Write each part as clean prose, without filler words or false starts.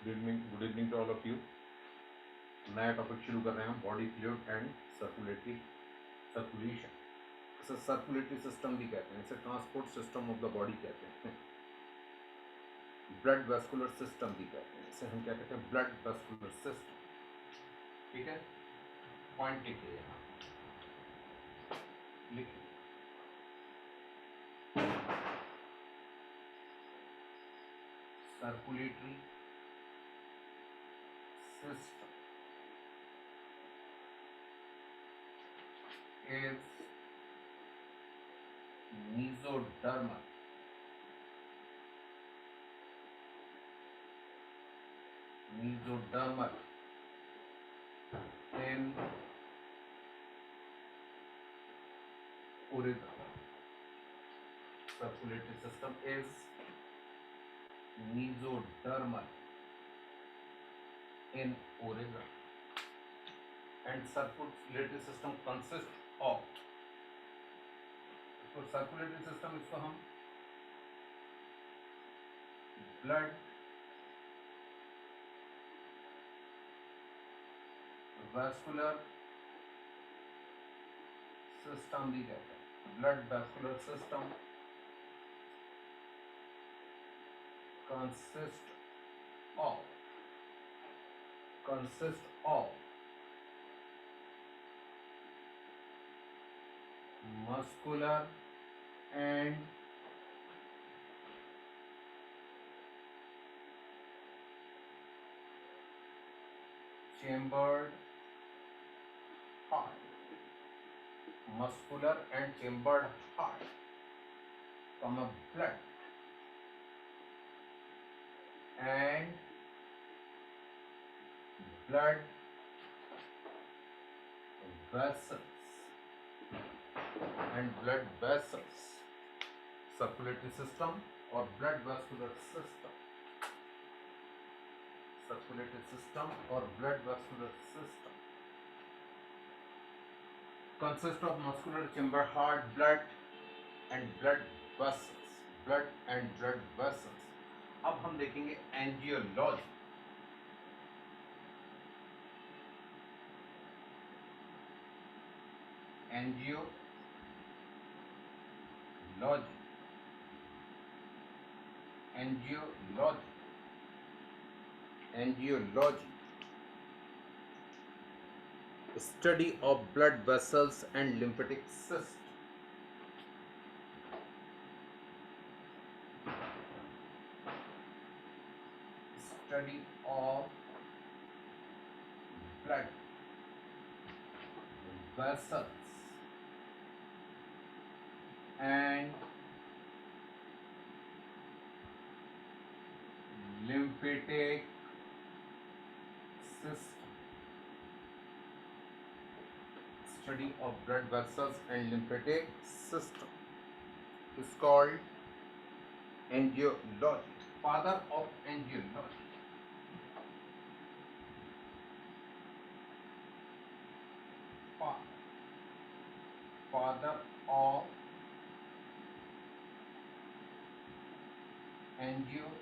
Good evening to all of you. नया topic शुरू कर रहे हैं हम, बॉडी फ्लूइड एंड सर्कुलेशन। इसे सर्कुलेटरी सिस्टम भी कहते हैं, इसे transport system of the body कहते हैं, ब्लड वेस्कुलर सिस्टम भी कहते हैं, इसे हम क्या कहते हैं, ब्लड वेस्कुलर सिस्टम। ठीक है, पॉइंट लिखिए यहाँ, लिखिए circulatory system is mesodermal in origin. Circulatory system is mesodermal in origin, and circulatory system consists of, तो circulatory system इसको हम blood vascular system भी कहते हैं। blood vascular system consists of muscular and chambered heart, muscular and chambered heart, comma blood and blood vessels, circulatory system or blood vascular system, circulatory system or blood vascular system consists of muscular chamber heart, blood and blood vessels. अब हम देखेंगे angiology. Angiology, study of blood vessels and lymphatic system. Study of blood vessels and lymphatic system. Study of blood vessels and lymphatic system is called angiology. Father of angiology. Father of angiology.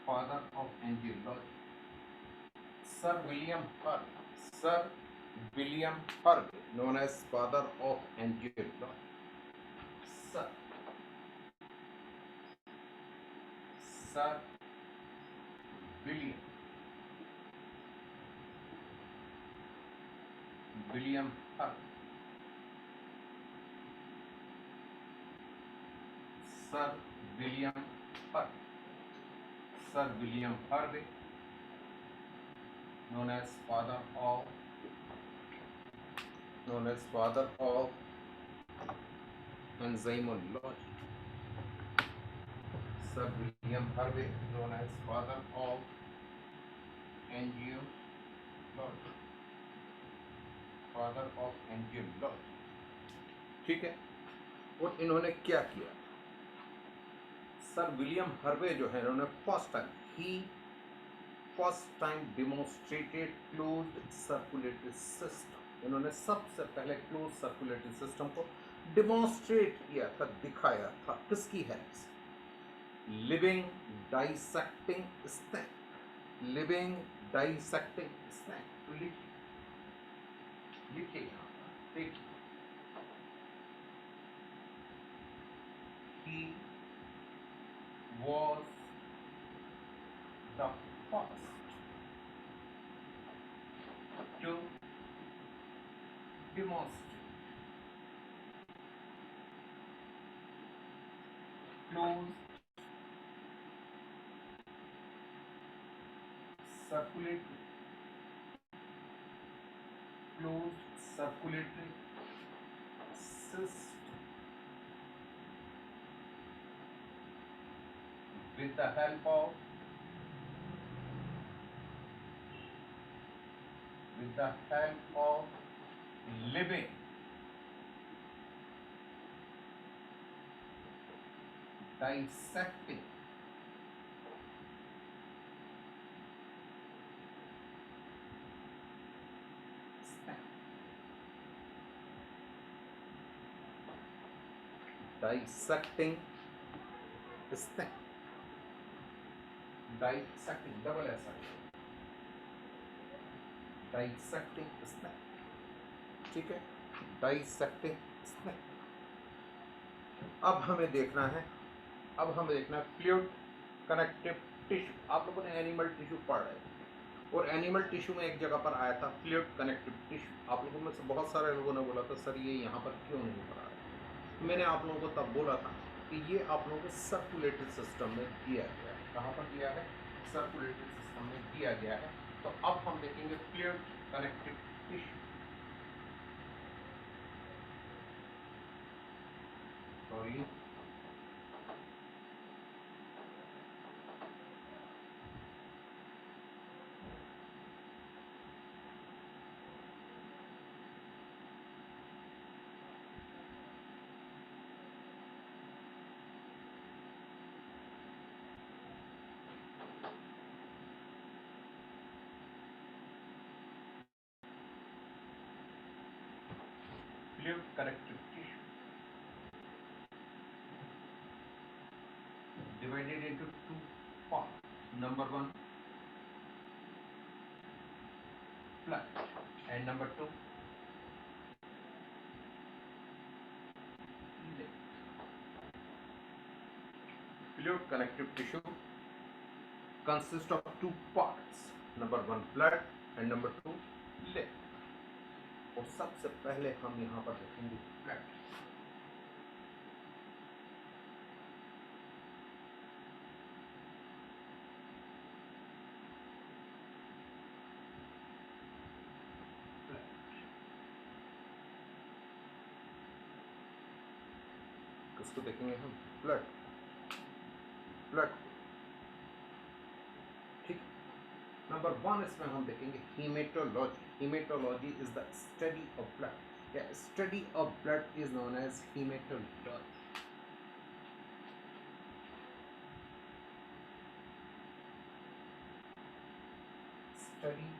Father of angiology. Sir William Harvey, known as father of angiology. Sir William Harvey. Sir William Harvey, known as father of enzymology. Sir William Harvey, known as father of angiology. ठीक है, और इन्होंने क्या किया? Sir William Harvey जो है, इन्होंने first time demonstrated closed circulatory system. इन्होंने सबसे पहले क्लोज सर्कुलेटरी सिस्टम को डिमोन्स्ट्रेट किया था, दिखाया था। किसकी हेल्प से? living dissecting snake, living dissecting snake। तो लिखिए, लिखिए यहाँ पर, देखिए, he was the first to demonstrate closed circulatory, closed circulatory system with the help of living dissecting snake, dissecting snake, dissecting double S dissecting snake, ठीक है, dissecting snake। अब हमें देखना है, फ्लूइड कनेक्टिव टिश्यू। आप लोगों ने एनिमल टिश्यू पढ़ रहे थे, और एनिमल टिश्यू में एक जगह पर आया था फ्लूइड कनेक्टिव टिश्यू। आप लोगों में से बहुत सारे लोगों ने बोला था सर ये यहाँ पर क्यों नहीं पढ़ा रहे। मैंने आप लोगों को तब बोला था कि ये आप लोगों को सर्कुलेटरी सिस्टम में दिया गया है। कहाँ पर दिया है? सर्कुलेटरी सिस्टम में दिया गया है। तो अब हम देखेंगे fluid connective tissue. Sorry, fluid connective tissue divided into two parts. Number one, flat, and number two, lift. Fluid connective tissue consists of two parts. Number one, blood, and number two, lift. और सबसे पहले हम यहाँ पर देखेंगे blood. किसको देखेंगे हम? ब्लड, ब्लड, ठीक। नंबर वन इसमें हम देखेंगे haematology. Haematology is the study of blood, या study of blood is known as haematology. Study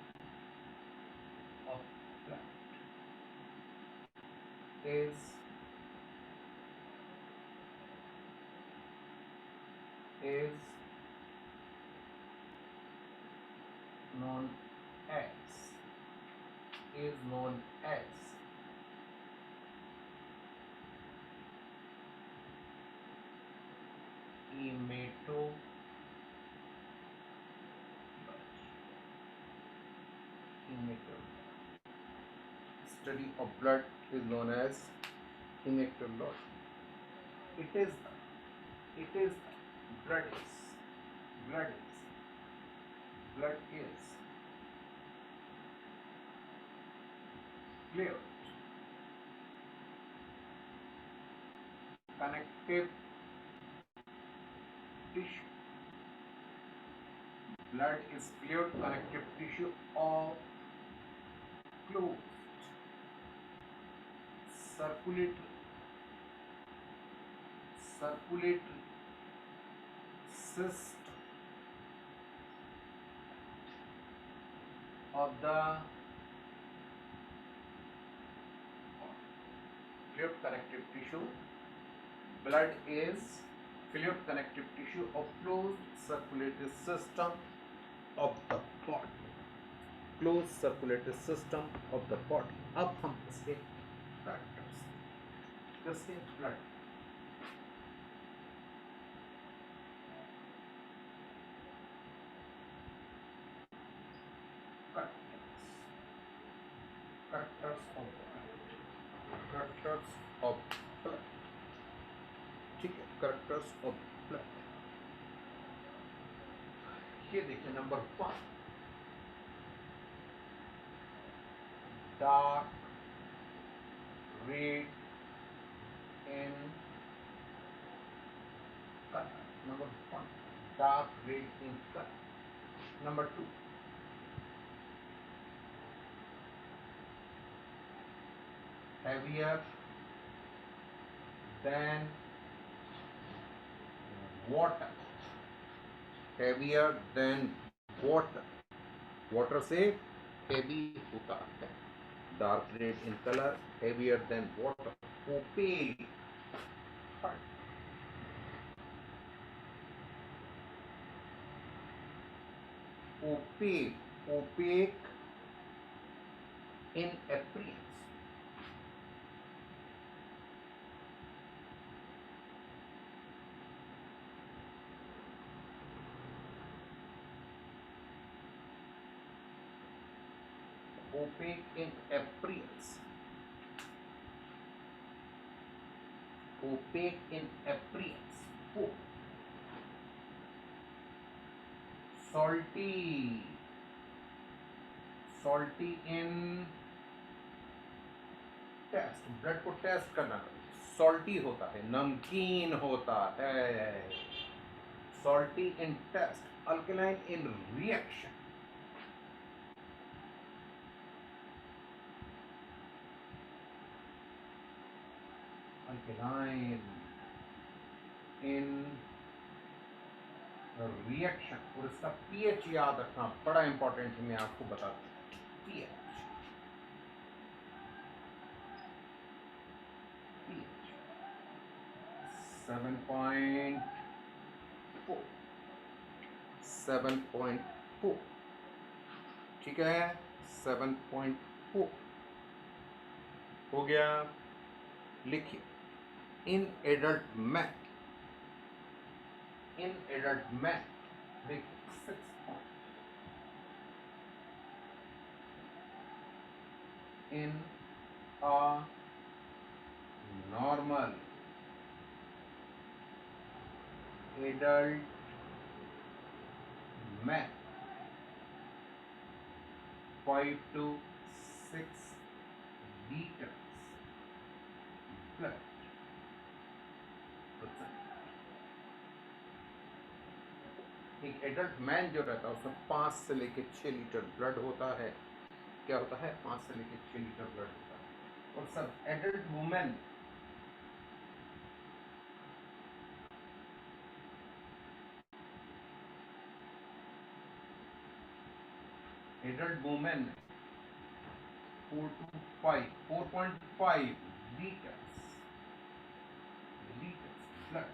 of blood is known as hematology. Study of blood is known as hematology. It is blood is blood is fluid connective tissue. Blood is fluid connective tissue of closed circulatory system of the fluid connective tissue. Blood is fluid connective tissue of closed circulatory system of the body, closed circulatory system of the body. अब हम इसके factors, किसके blood, characters of blood, ठीक है, characters of blood. ये देखिए number 1, dark red in colour, number 1 dark red in colour. Number 2, heavier than water, heavier than water, water से heavy होता है, dark red in color, heavier than water, opaque, opaque in appearance, opaque in appearance, opaque in appearance, salty, salty in taste, blood को taste करना, salty होता है, नमकीन होता है, salty in taste, alkaline in reaction, alkaline in reaction. और इसका pH याद रखना बड़ा इंपॉर्टेंट है, मैं आपको बताता हूं पीएच, 7.4, 7.4, ठीक है, 7.4 हो गया। लिखिए, in adult man, in adult man देखिए 6 in a normal adult man 5 to 6 liters blood, एक एडल्ट मैन जो रहता है उसमें 5 से लेकर 6 लीटर ब्लड होता है। क्या होता है? 5 से लेकर 6 लीटर ब्लड होता है। और सब adult women adult women 4.5 liters blood।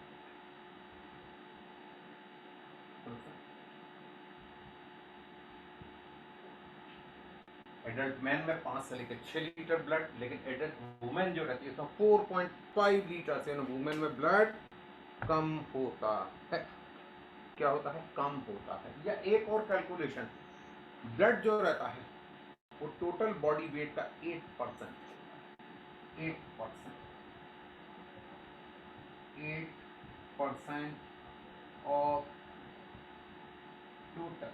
Adult man में 5 से लेकर 6 लीटर ब्लड, लेकिन एडल्ट वुमेन जो रहती है उसमें 4.5 लीटर से वुमेन में ब्लड कम होता है। क्या होता है? कम होता है। या एक और कैलकुलेशन, ब्लड जो रहता है वो टोटल बॉडी वेट का 8% of total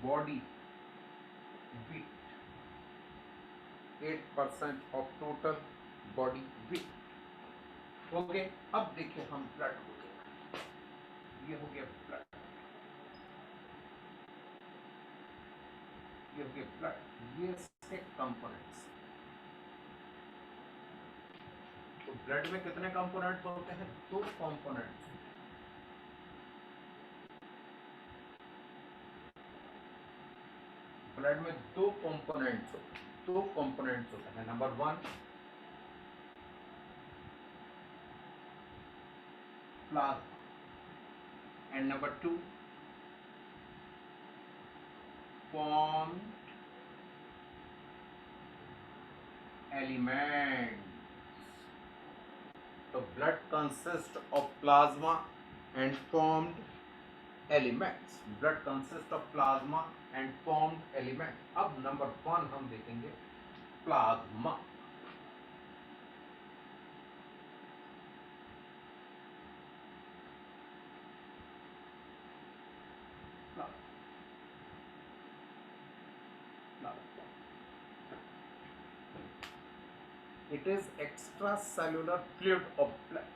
body weight, 8% of total body weight. Okay, अब देखिए हम ब्लड हो गया, ये हो गया ब्लड, ये हो गया ब्लड, ये इसके कंपोनेंट्स। तो ब्लड में कितने कंपोनेंट्स होते हैं? 2 कंपोनेंट्स। ब्लड में 2 कंपोनेंट्स होते हैं। Number 1 plasma, and number 2 formed elements. So blood consists of plasma and formed elements. Blood consists of plasma and formed elements. अब नंबर 1 हम देखेंगे plasma. It is extracellular fluid of blood.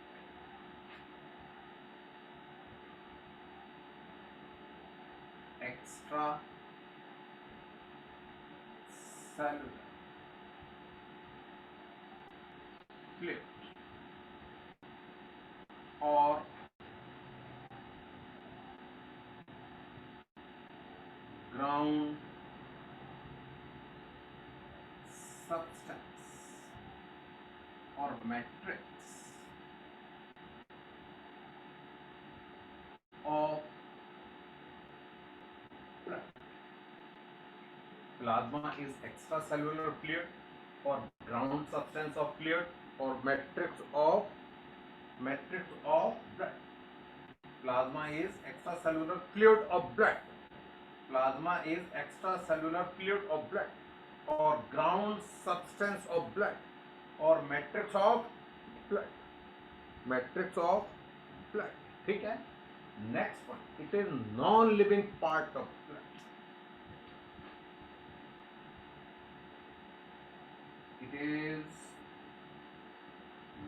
Extracellular fluid or ground substance or matrix of blood. Plasma is extracellular fluid or ground substance of fluid or matrix of blood. Plasma is extracellular fluid of blood. Plasma is extracellular fluid of blood or ground substance of blood or matrix of blood. Matrix of blood. ठीक है. Next one. It is non-living part of blood. It is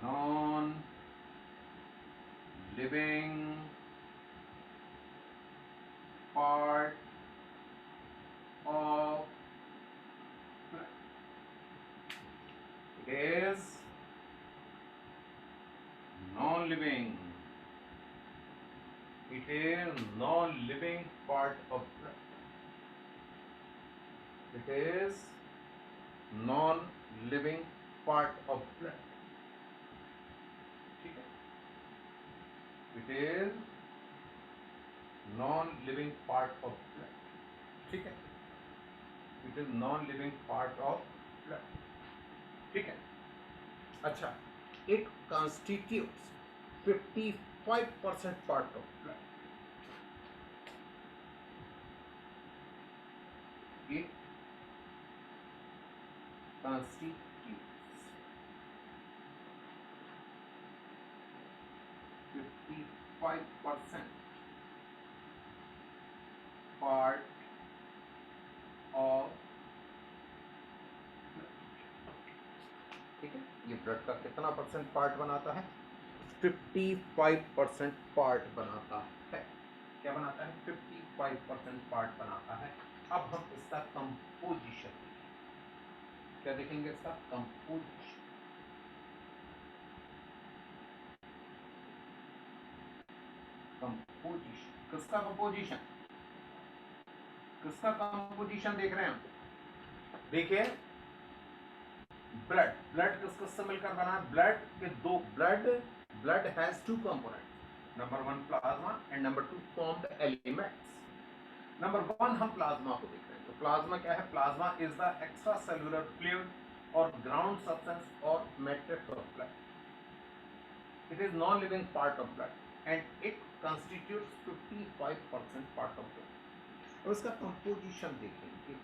non-living part of blood. It is non-living. It is non-living part of blood. It is non-living part of blood. ठीक है. It is non-living part of blood. ठीक है. It is non-living part of blood. ठीक है. अच्छा. It constitutes 55% part of blood. It constitutes 55% part of blood. ठीक है. ये ब्लड का कितना परसेंट पार्ट बनाता है? 55% पार्ट बनाता है. क्या बनाता है? 55% पार्ट बनाता है. अब हम इसका कंपोजिशन क्या देखेंगे? इसका कंपोजिशन. कंपोजिशन किसका कंपोजिशन? किसका कंपोजिशन देख रहे हैं हम? देखिए ब्लड. ब्लड किससे मिलकर बना? ब्लड के दो blood has 2 component. Number 1 plasma and number 2 formed elements. Number 1 हम प्लाज्मा को देख रहे हैं. तो प्लाज्मा क्या है? Plasma is the extracellular fluid और ग्राउंड सब्सटेंस और matrix of blood. It is non living part of blood and it constitutes 55% part of blood. और इसका कंपोजिशन देखेंगे.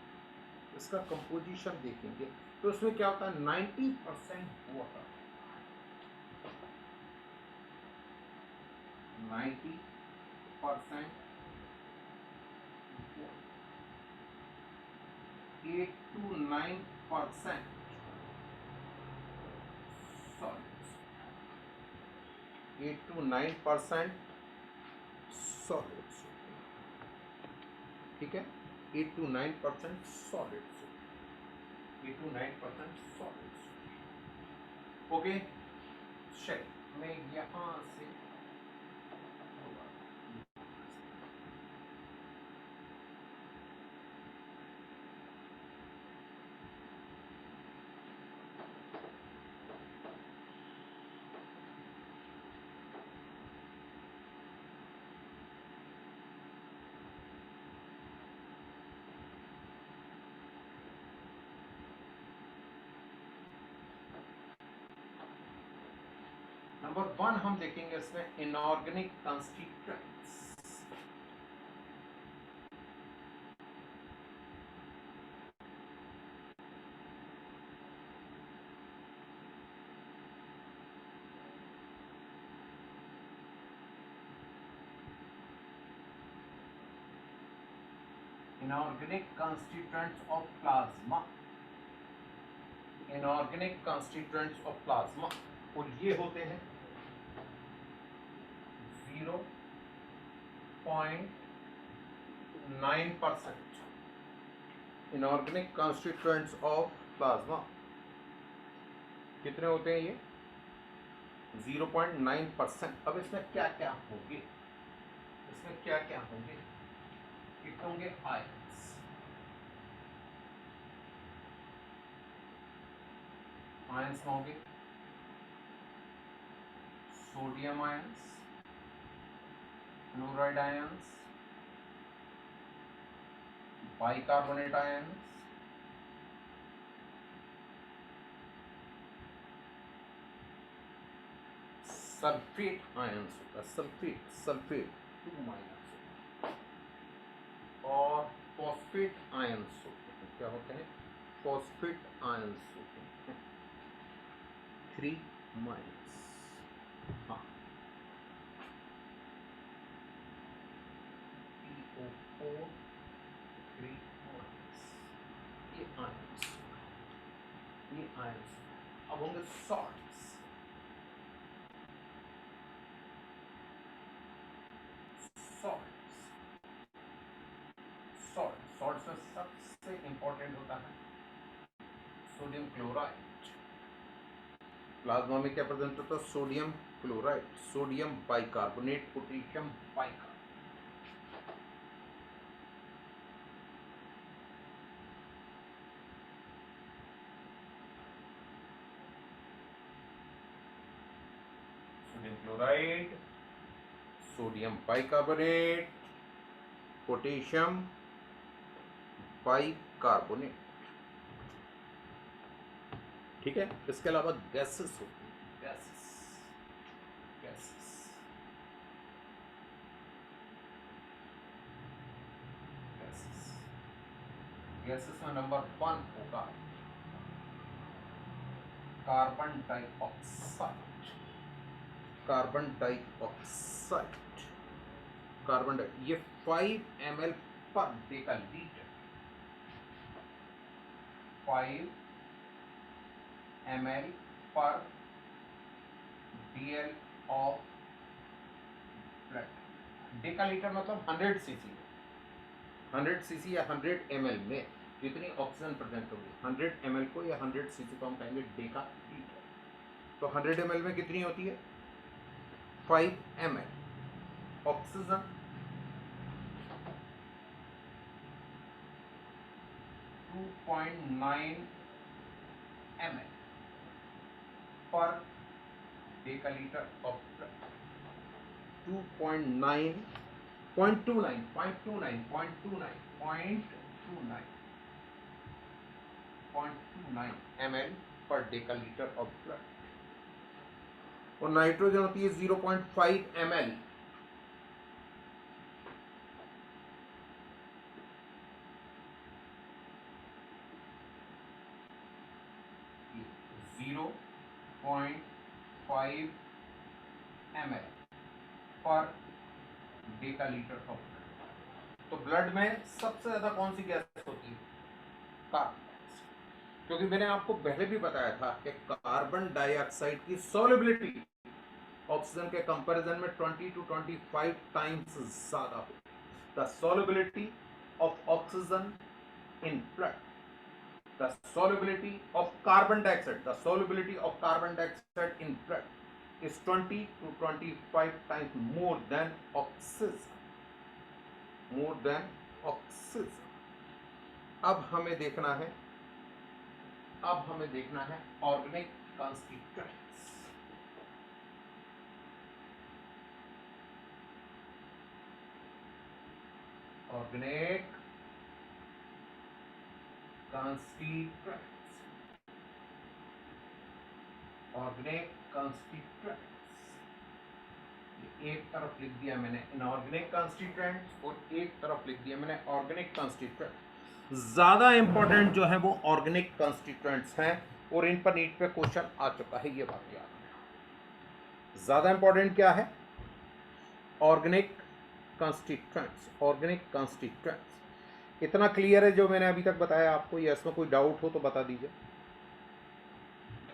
इसका कंपोजिशन देखेंगे तो उसमें क्या होता है? 90% water. 90% 8 to 9% solids. 8 to 9% solids. ठीक है. 8 to 9% solids. 8 to 9% solids. Okay. चलिए मैं यहाँ से नंबर 1 हम देखेंगे इसमें inorganic constituents. Inorganic constituents of plasma, inorganic constituents of plasma, और ये होते हैं 0.9%। इनऑर्गेनिक कॉन्स्टिट्यूएंट्स ऑफ प्लाज्मा कितने होते हैं ये? 0.9%। अब इसमें क्या क्या होंगे, इसमें क्या क्या होंगे? एक होंगे आयंस, आयंस होंगे sodium ions, fluoride ions, bicarbonate ions, sulphate ions होता है, सल्फेट, सल्फेट 2 माइनस, और फॉस्फेट आयंस होते हैं। क्या होते हैं? फॉस्फेट आयंस होते हैं 3 माइनस। हाँ, PO4 3 माइनस, ये आयंस, ये आयंस। अब होंगे सॉल्ट्स, सॉल्ट्स, सॉल्ट, सॉल्ट में सबसे इंपॉर्टेंट होता है सोडियम क्लोराइड। प्लाज्मा में क्या प्रेजेंट होता है? Sodium chloride, sodium bicarbonate, potassium bicarbonate. Sodium chloride, sodium bicarbonate, potassium bicarbonate. ठीक है। इसके अलावा गैसेस होती है, गैसेस, गैसेस, गैसेस, गैसेस में नंबर 1 होगा carbon dioxide, carbon dioxide, carbon di, ये 5 ml per decalitre, 5 ml per DL of blood. Decalitre मतलब 100 सीसी, 100 सीसी या 100 ml में कितनी ऑक्सीजन प्रेजेंट होगी? 100 ml को या 100 सीसी को हम कहेंगे डेकालीटर। तो 100 ml में कितनी होती है? 5 ml oxygen, 2.9 ml per डेकालीटर of blood. 2.9, 0.29, 0.29, 0.29, 0.29 ml per डेकालीटर of blood. और नाइट्रोजन होती है 0.5 ml, पर डेकालीटर ऑफ ब्लड। तो ब्लड में सबसे ज्यादा कौन सी गैस होती है? Carbon dioxide. क्योंकि मैंने आपको पहले भी बताया था कि कार्बन डाइऑक्साइड की सॉल्युबिलिटी ऑक्सीजन के कंपैरिजन में 20 to 25 टाइम्स ज्यादा होती है। The solubility of oxygen in blood, the solubility of carbon dioxide, the solubility of carbon dioxide in blood is 20 to 25 times more than oxygen, more than oxygen. अब हमें देखना है, अब हमें देखना है organic constituents. Organic constituents, organic constituents, एक तरफ लिख दिया मैंने इनऑर्गेनिक कॉन्स्टिट्यूएंट्स और एक तरफ लिख दिया मैंने ऑर्गेनिक कॉन्स्टिट्यूएंट। ज्यादा इंपॉर्टेंट जो है वो ऑर्गेनिक कॉन्स्टिट्यूएंट्स हैं और इन पर नीट पे क्वेश्चन आ चुका है, ये बात याद है। ज्यादा इंपॉर्टेंट क्या है? Organic constituents, organic constituents. इतना क्लियर है जो मैंने अभी तक बताया आपको, या इसमें कोई डाउट हो तो बता दीजिए।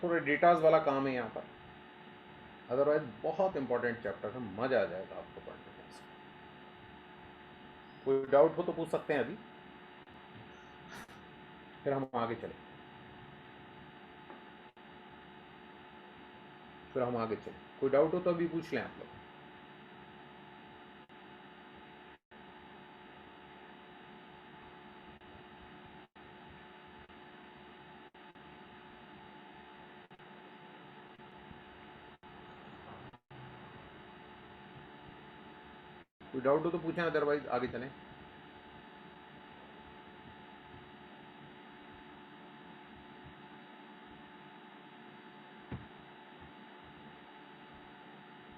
थोड़े डेटाज वाला काम है यहाँ पर, अदरवाइज बहुत इंपॉर्टेंट चैप्टर है, मजा आ जाएगा आपको पढ़ने में। कोई डाउट हो तो पूछ सकते हैं अभी, फिर हम आगे चले, कोई डाउट हो तो अभी पूछ लें आप लोग। कोई डाउट हो तो पूछें, अदरवाइज आगे चलें।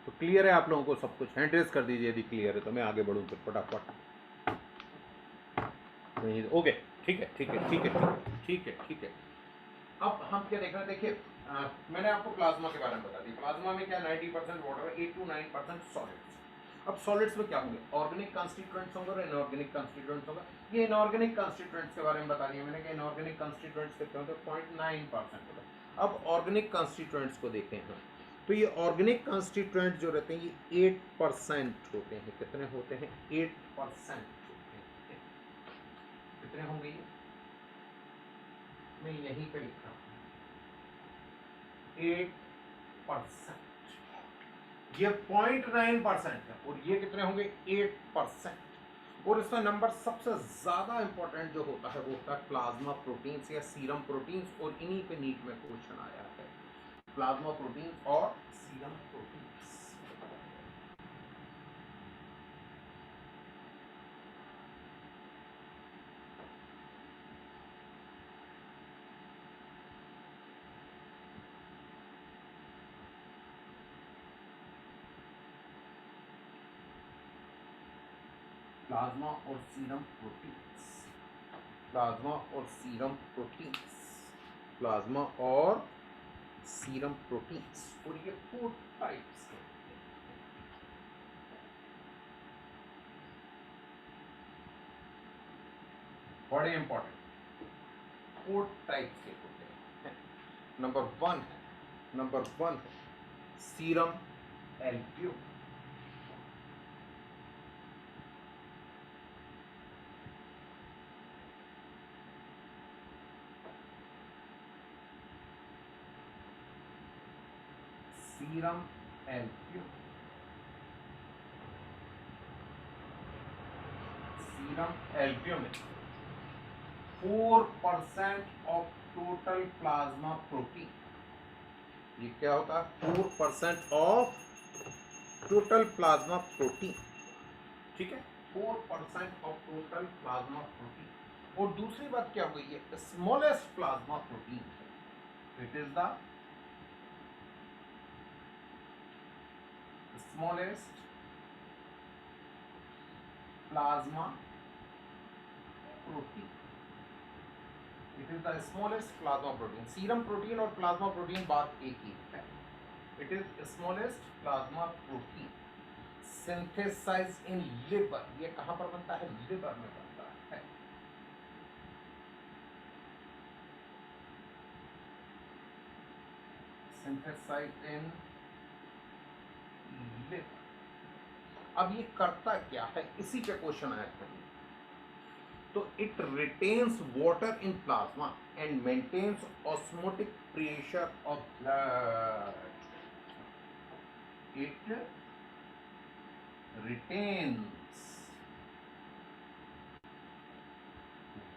तो क्लियर है आप लोगों को सब कुछ? हैंड रेज कर दीजिए यदि क्लियर है, तो मैं आगे बढ़ूँ फिर फटाफट। ओके, ठीक है ठीक है ठीक है ठीक है ठीक है। अब हम क्या देख रहे हैं, देखिए मैंने आपको प्लाज्मा के बारे में बता दिया। प्लाज्मा में क्या 90% वाटर, 8 to 9% सॉलिड्स। अब सॉलिड्स में क्या होंगे? ऑर्गेनिक कॉन्स्टिट्यूएंट्स होंगे और इनऑर्गेनिक कॉन्स्टिट्यूएंट्स होगा। ये इनऑर्गेनिक कॉन्स्टिट्यूएंट्स के बारे में बता दिया मैंने कि इनऑर्गेनिक कॉन्स्टिट्यूएंट्स कितने होते हैं, 0.9% होते हैं। अब ऑर्गेनिक कॉन्स्टिट्यूएंट्स को देखें हम, तो ये ऑर्गेनिक कॉन्स्टिट्यूएंट जो रहते हैं ये 8% होते हैं। कितने होते हैं? 8% होते हैं। कितने होंगे ये? मैं यहीं पे लिख रहा हूँ 8%। ये 0.9% है और ये कितने होंगे? 8%। और इसका नंबर सबसे ज्यादा इंपॉर्टेंट जो होता है वो होता है प्लाज्मा प्रोटीन्स या सीरम प्रोटीन्स, और इन्हीं पे नीट में क्वेश्चन आया है, प्लाज्मा प्रोटीन्स और सीरम प्रोटीन्स। प्लाज्मा और सीरम प्रोटीन्स, प्लाज्मा और सीरम प्रोटीन्स, प्लाज्मा और सीरम प्रोटीन्स, और ये 4 टाइप्स के, बड़े इंपॉर्टेंट 4 टाइप्स के होते हैं। नंबर 1 है serum albumin. Serum albumin, serum albumin 4% of total plasma protein. ये क्या होता है? 4% ऑफ टोटल प्लाज्मा प्रोटीन, ठीक है, 4% ऑफ टोटल प्लाज्मा प्रोटीन। और दूसरी बात क्या हो गई है? स्मॉलेस्ट प्लाज्मा प्रोटीन है। It is the smallest plasma protein, it is the smallest plasma protein. Serum protein और प्लाज्मा प्रोटीन बात एक ही है। It is smallest plasma protein synthesise in liver. ये कहां पर बनता है? लिवर में बनता है। Synthesise in liver. अब ये करता क्या है, इसी पे क्वेश्चन आया था। तो it retains water in plasma and maintains osmotic pressure of blood. It retains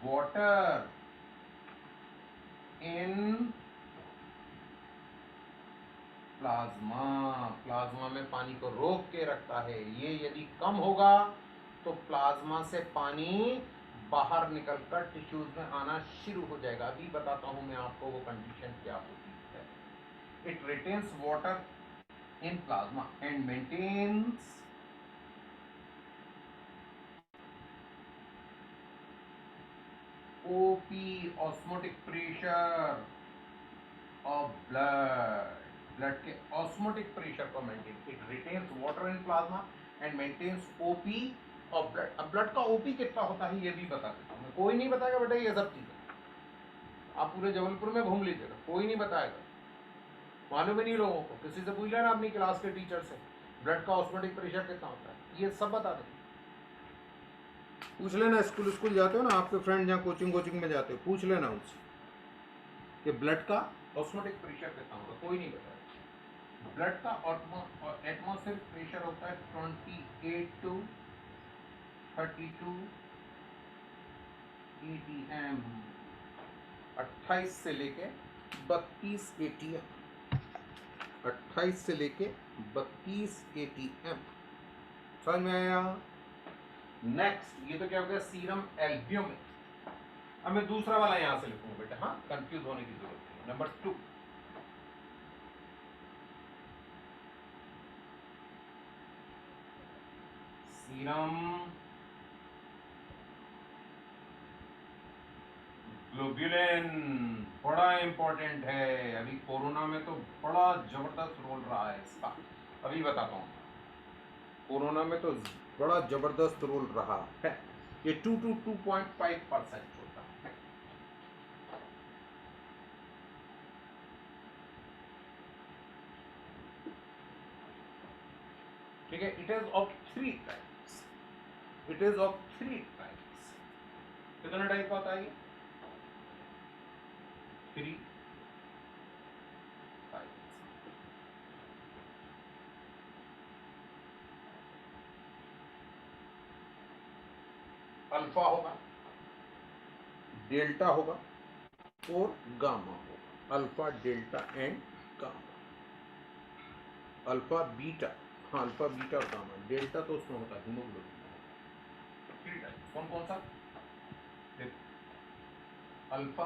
water in plasma. Plasma में पानी को रोक के रखता है। ये यदि कम होगा तो प्लाज्मा से पानी बाहर निकलकर टिश्यूज में आना शुरू हो जाएगा। अभी बताता हूं मैं आपको वो कंडीशन क्या होती है। It retains water in plasma and maintains OP, osmotic pressure of blood के osmotic pressure को maintain, it retains water in plasma and maintains OP of blood. अब blood का OP कितना होता है ये भी बता देता हूँ मैं, कोई नहीं बताएगा बेटा ये सब चीजें, आप पूरे जबलपुर में घूम लीजिएगा, कोई नहीं बताएगा, मालूम ही नहीं लोगों को, किसी से पूछ लेना अपनी क्लास के टीचर से ब्लड का ऑस्मोटिक प्रेशर कितना होता है, ये सब बता देंगे। पूछ लेना, स्कूल जाते हो ना आपके फ्रेंड जहाँ कोचिंग में जाते हो, पूछ लेना उनसे कि ब्लड का ऑस्मोटिक प्रेशर कितना होगा, कोई नहीं बताएगा। ब्लड का एटमॉस्फेरिक प्रेशर होता है 28 to 32 ATM, 28 से लेके 32 ATM, 28 से लेके 32 ATM, समझ में आया? नेक्स्ट, ये तो क्या हो गया सीरम एल्ब्यूमिन। अब मैं दूसरा वाला यहां से लिखूंगा बेटा, हाँ कंफ्यूज होने की जरूरत नहीं। नंबर 2, सीरम ग्लोबुलिन, बड़ा इंपॉर्टेंट है, अभी कोरोना में तो बड़ा जबरदस्त रोल रहा है इसका, अभी बताता हूँ। कोरोना में तो बड़ा जबरदस्त रोल रहा है, ये 2 to 2.5% होता है। ठीक है, it is of 3 types, it is of 3 types. कितने टाइप का होता है ये? 3 टाइप्स। अल्फा होगा, डेल्टा होगा और गामा होगा, alpha delta and gamma, alpha beta, हाँ अल्फा बीटा और गामा, डेल्टा तो उसमें होता है हीमोग्लोबिन। 3 टाइप कौन कौन सा? अल्फा,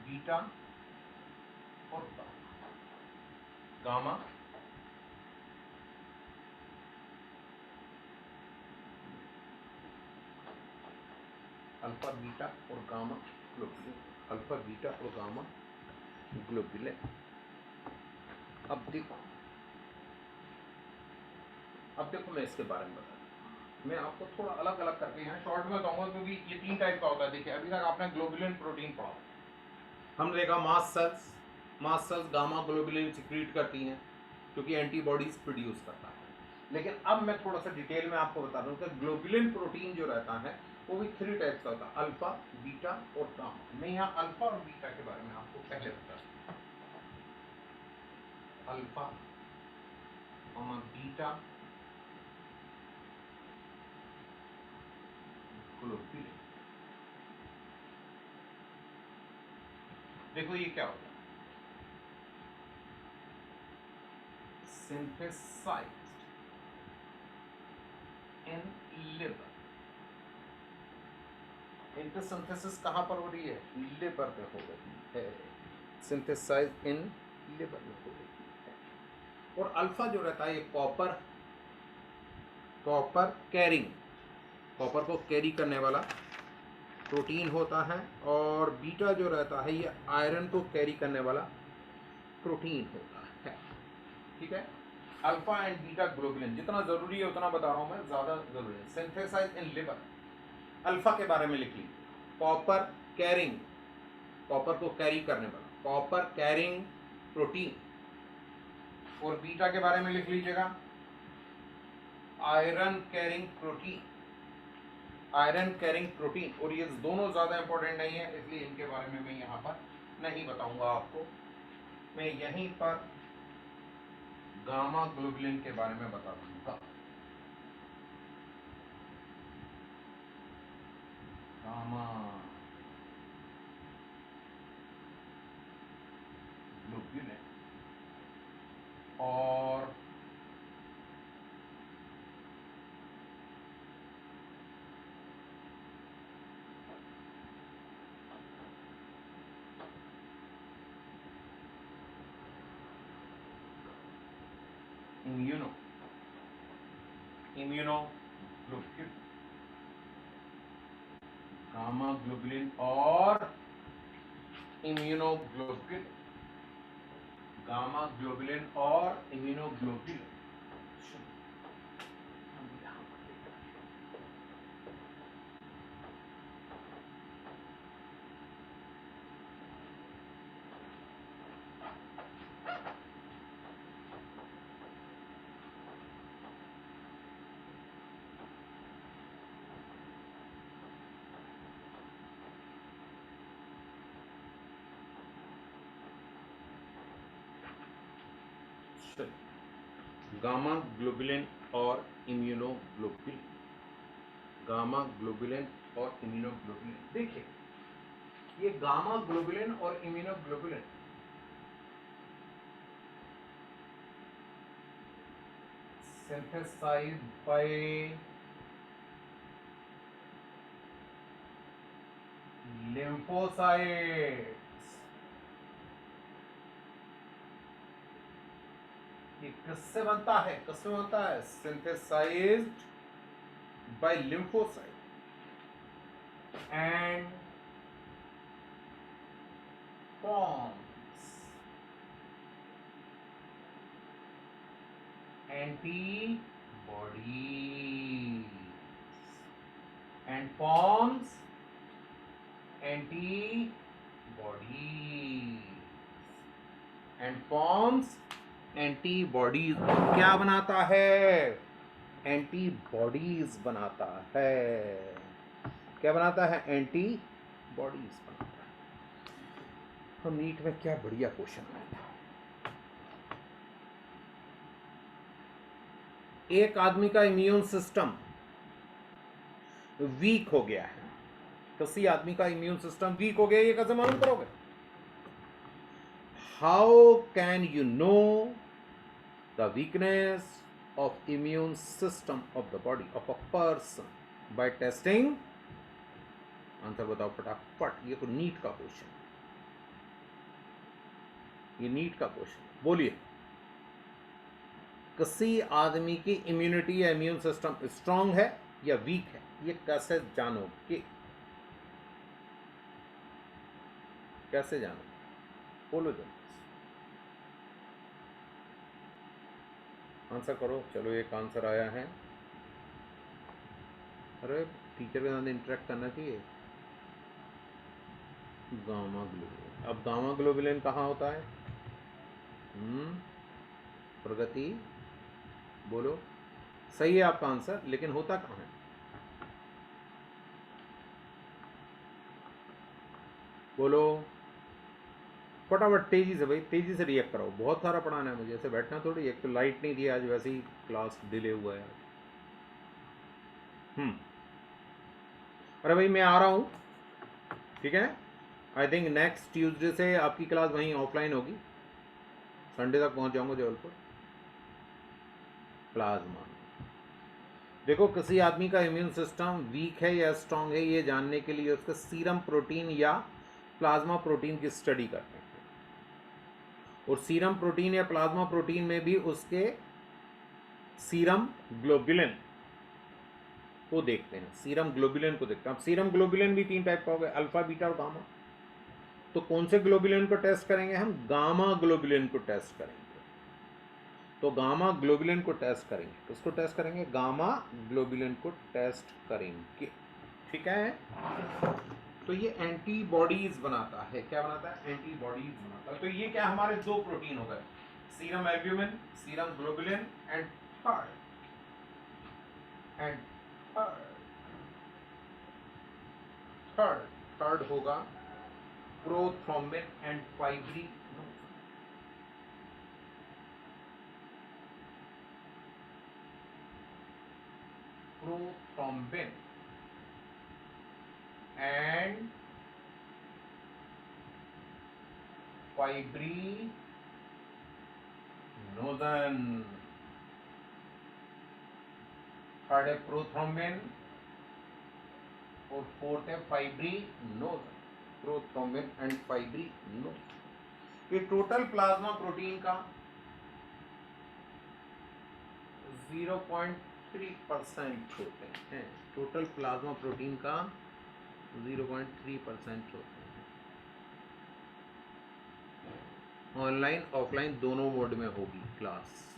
बीटा और गामा। अल्फा बीटा और गामा ग्लोबुलिन, अल्फा बीटा और गामा ग्लोबुलिन। अब देखो मैं इसके बारे में बता, मैं आपको थोड़ा अलग अलग करके यहाँ शॉर्ट में बताऊंगा, क्योंकि ये 3 टाइप का होता है। देखिए अभी तक आपने ग्लोबुलिन प्रोटीन पढ़ा, हम देखा मास सेल्स गामा ग्लोबुलिन सिक्रीट करती हैं क्योंकि एंटीबॉडीज प्रोड्यूस करता है। लेकिन अब मैं थोड़ा सा डिटेल में आपको बता दूं कि ग्लोबुलिन प्रोटीन जो रहता है वो भी 3 टाइप्स का होता है, अल्फा बीटा और गामा। मैं यहाँ अल्फा और बीटा के बारे में आपको पहले बता दूं। अल्फा और बीटा ग्लोबुलिन, देखो ये क्या होता है, synthesized in liver। इनका सिंथेसिस कहाँ पर हो रही है? लिवर में हो रही है, सिंथेसाइज इन लिवर में हो रही है। और अल्फा जो रहता है ये कॉपर कैरिंग, कॉपर को कैरी करने वाला प्रोटीन होता है, और बीटा जो रहता है ये आयरन को कैरी करने वाला प्रोटीन होता है। ठीक है, अल्फा एंड बीटा ग्लोबुलिन जितना जरूरी है उतना बता रहा हूं मैं, ज्यादा जरूरी है। सिंथेसाइज इन लिवर, अल्फा के बारे में लिख लीजिए, कॉपर कैरिंग, कॉपर को कैरी करने वाला कॉपर कैरिंग प्रोटीन। और बीटा के बारे में लिख लीजिएगा iron carrying protein, iron carrying protein. और ये दोनों ज्यादा इंपॉर्टेंट नहीं है, इसलिए इनके बारे में मैं यहां पर नहीं बताऊंगा आपको, मैं यहीं पर गामा ग्लोबुलिन के बारे में बता दूंगा। गामा ग्लोबुलिन और इम्यूनोग्लोबुलिन, गामा ग्लोबुलिन और इम्यूनोग्लोबुलिन, गामा ग्लोबुलिन और इम्यूनोग्लोबुलिन। गामा ग्लोबुलिन और इम्यूनोग्लोबुलिन, गामा ग्लोबुलिन और इम्यूनोग्लोबुलिन। देखिए ये गामा ग्लोबुलिन और इम्यूनोग्लोबुलिन synthesized by lymphocytes। ये किससे बनता है, किससे बनता है? synthesized by lymphocyte and forms antibodies and forms antibodies. क्या बनाता है? एंटीबॉडीज बनाता है। क्या बनाता है? एंटीबॉडीज बनाता है। हम नीट में क्या बढ़िया क्वेश्चन आया था। एक आदमी का इम्यून सिस्टम वीक हो गया है, किसी आदमी का इम्यून सिस्टम वीक हो गया, ये कैसे मालूम करोगे? How can you know the weakness of immune system of the body of a person? By testing. Answer बताओ फटाफट। ये तो नीट का क्वेश्चन, ये नीट का क्वेश्चन। बोलिए, किसी आदमी की इम्यूनिटी या इम्यून सिस्टम स्ट्रांग है या वीक है, ये कैसे जानोगे? कैसे जानो? बोलो जल्दी आंसर करो। चलो एक आंसर आया है। अरे टीचर के साथ इंटरेक्ट करना चाहिए। Gamma globulin. अब गामा ग्लोबुलिन कहाँ होता है? प्रगति बोलो। सही है आपका आंसर, लेकिन होता कहाँ है? बोलो फटाफट, तेजी से भाई, तेजी से रिएक्ट कराओ। बहुत सारा पढ़ाना है मुझे, ऐसे बैठना थोड़ी। एक तो लाइट नहीं थी आज, वैसे ही क्लास डिले हुआ है। अरे भाई मैं आ रहा हूँ, ठीक है। आई थिंक नेक्स्ट ट्यूसडे से आपकी क्लास वहीं ऑफलाइन होगी। संडे तक पहुँच जाऊँगा जबलपुर। प्लाज्मा, देखो किसी आदमी का इम्यून सिस्टम वीक है या स्ट्रांग है, ये जानने के लिए उसका सीरम प्रोटीन या प्लाज्मा प्रोटीन की स्टडी करते हैं। और सीरम प्रोटीन या प्लाज्मा प्रोटीन में भी उसके सीरम ग्लोबुलिन को देखते हैं। सीरम ग्लोबुलिन को देखते हैं। अब सीरम ग्लोबुलिन भी 3 टाइप का होगा, अल्फा, बीटा और गामा। तो कौन से ग्लोबुलिन को टेस्ट करेंगे हम? गामा ग्लोबुलिन को टेस्ट करेंगे। तो गामा ग्लोबुलिन को टेस्ट करेंगे। किसको टेस्ट करेंगे? गामा ग्लोबुलिन को टेस्ट करेंगे, ठीक है। तो ये एंटीबॉडीज बनाता है। क्या बनाता है? एंटीबॉडीज बनाता है। तो ये क्या हमारे 2 प्रोटीन हो गए, serum albumin, serum globulin and third third होगा prothrombin and fibrinogen. Prothrombin and fibrinogen. Third है प्रोथ्रोम्बिन और फोर्थ है फाइब्रिनोजन। Prothrombin and fibrinogen. ये टोटल प्लाज्मा प्रोटीन का 0.3% होते हैं। टोटल प्लाज्मा प्रोटीन का 0.3% होते हैं। ऑनलाइन ऑफलाइन दोनों मोड में होगी क्लास,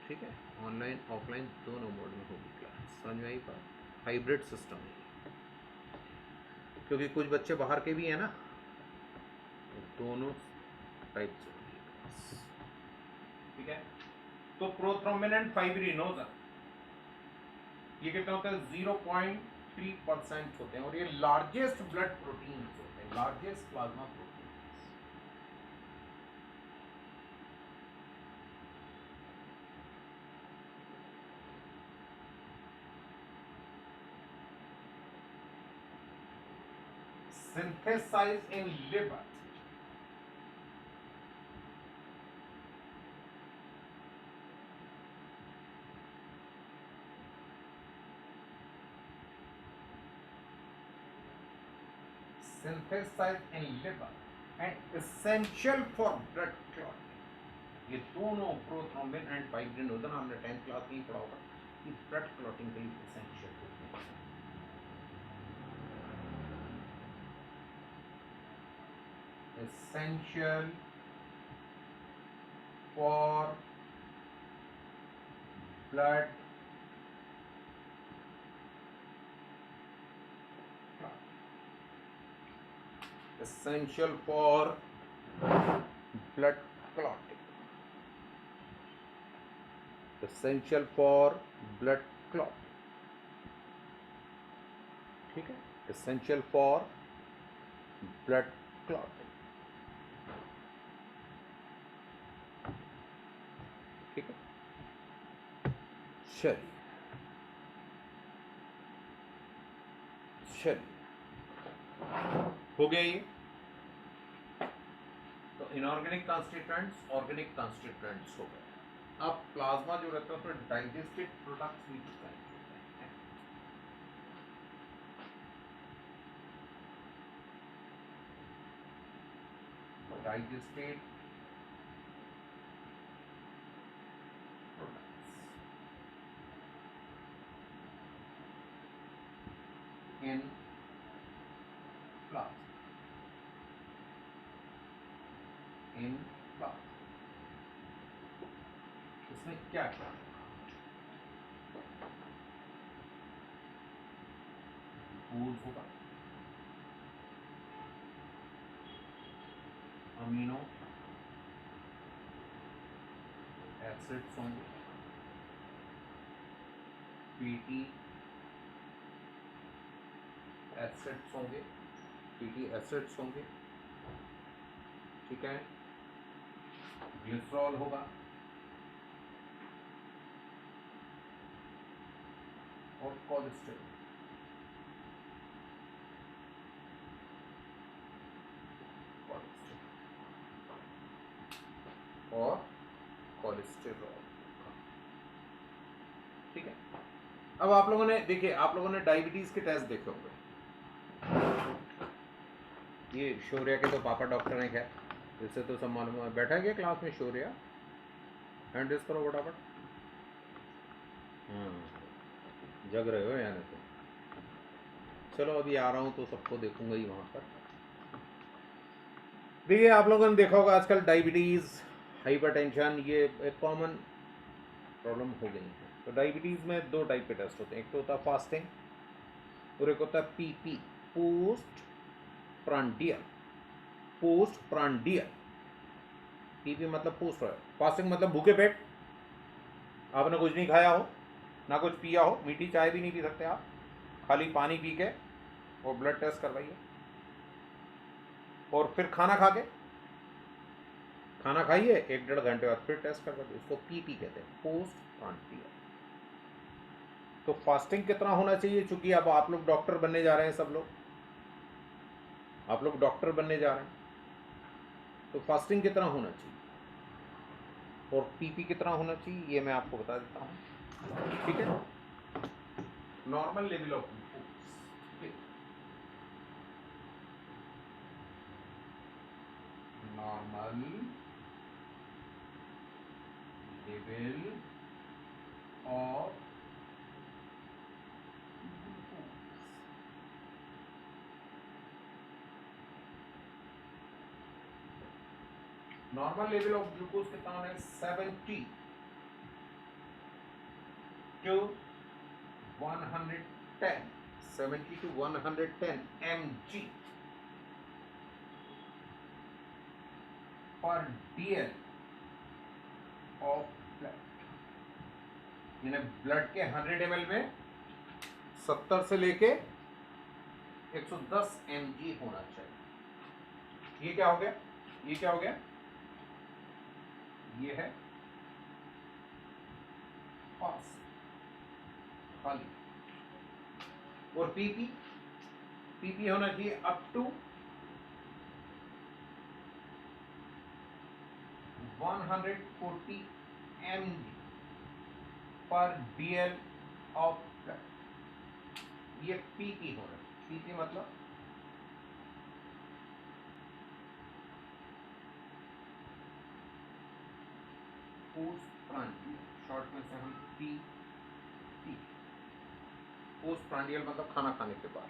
ठीक है, ऑनलाइन ऑफलाइन दोनों मोड में होगी क्लास। समझ में आई बात? हाइब्रिड सिस्टम है, क्योंकि कुछ बच्चे बाहर के भी हैं ना, तो दोनों टाइप से होगी क्लास, ठीक है। तो प्रोथ्रोम्बिन फाइब्रिनोजन ये कितने होते हैं? 0.3% होते हैं, और ये लार्जेस्ट ब्लड प्रोटीन होते हैं, largest plasma protein. Synthesized in liver. Synthesized in liver and essential for blood clotting. ये दोनों प्रोथ्रोम्बिन एंड फाइब्रिनोजन हमने 10th क्लास में ही पढ़ा होगा कि ब्लड क्लॉटिंग के लिए एसेंशियल होते हैं। Essential for blood essential for blood clotting, essential for blood clotting, ठीक है, essential for blood clotting, ठीक है। चलिए हो गया ये। तो इनऑर्गेनिक कॉन्स्टिट्यूएंट्स, ऑर्गेनिक कॉन्स्टिट्यूएंट्स हो गए। अब प्लाज्मा जो रहता है उसमें डाइजेस्टेड प्रोडक्ट्स भी होते हैं, digested products in plasma, in plasma. इसमें क्या क्या फूड होगा, अमीनो एसिड्स होंगे, फैटी एसिड्स होंगे, फैटी एसिड्स होंगे, ठीक है, ग्लिसरॉल होगा और कोलेस्ट्रॉल, और कोलेस्टेरॉल, ठीक है। अब आप लोगों ने देखिए, आप लोगों ने डायबिटीज के टेस्ट देखे होंगे। ये शौर्या के तो पापा डॉक्टर हैं, खैर इससे तो सब मालूम है। बैठा गया क्लास में शौर्या, हैंड रेस करो फटाफट। जग रहे हो यानी तो चलो, अभी आ रहा हूँ तो सबको देखूंगा ही वहाँ पर। देखिए, आप लोगों ने देखा होगा आजकल डायबिटीज़, हाइपरटेंशन ये एक कॉमन प्रॉब्लम हो गई है। तो डायबिटीज़ में दो टाइप के टेस्ट होते हैं, एक तो होता है फास्टिंग और एक होता है PP, post prandial. Post prandial, PP मतलब पोस्ट, फास्टिंग मतलब भूखे पेट, आपने कुछ नहीं खाया हो ना कुछ पिया हो, मीठी चाय भी नहीं पी सकते आप, खाली पानी पी के और ब्लड टेस्ट करवाइए, और फिर खाना खा के, खाना खाइए 1-1.5 घंटे बाद फिर टेस्ट करवाइए, उसको पीपी कहते हैं, पोस्ट प्रांडियल। तो फास्टिंग कितना होना चाहिए, चूंकि अब आप लोग डॉक्टर बनने जा रहे हैं, सब लोग आप लोग डॉक्टर बनने जा रहे हैं, तो फास्टिंग कितना होना चाहिए और पीपी कितना होना चाहिए ये मैं आपको बता देता हूँ, ठीक है। Normal level of glucose, normal level of normal level of glucose कितना होना है 70 to 110 70 to 110 mg per dl of blood, यानी ब्लड के 100 ml में 70 से लेके 110 mg होना चाहिए। ये क्या हो गया, ये क्या हो गया, ये है फास्ट खाली। और पीपी, पीपी होना चाहिए अप टू 140 mg पर dl ऑफ ब्लड। ये पीपी होना, पीपी मतलब पोस्ट प्रांडियल, शॉर्ट में से हम पी पी, पोस्ट प्रांडियल मतलब खाना खाने के बाद।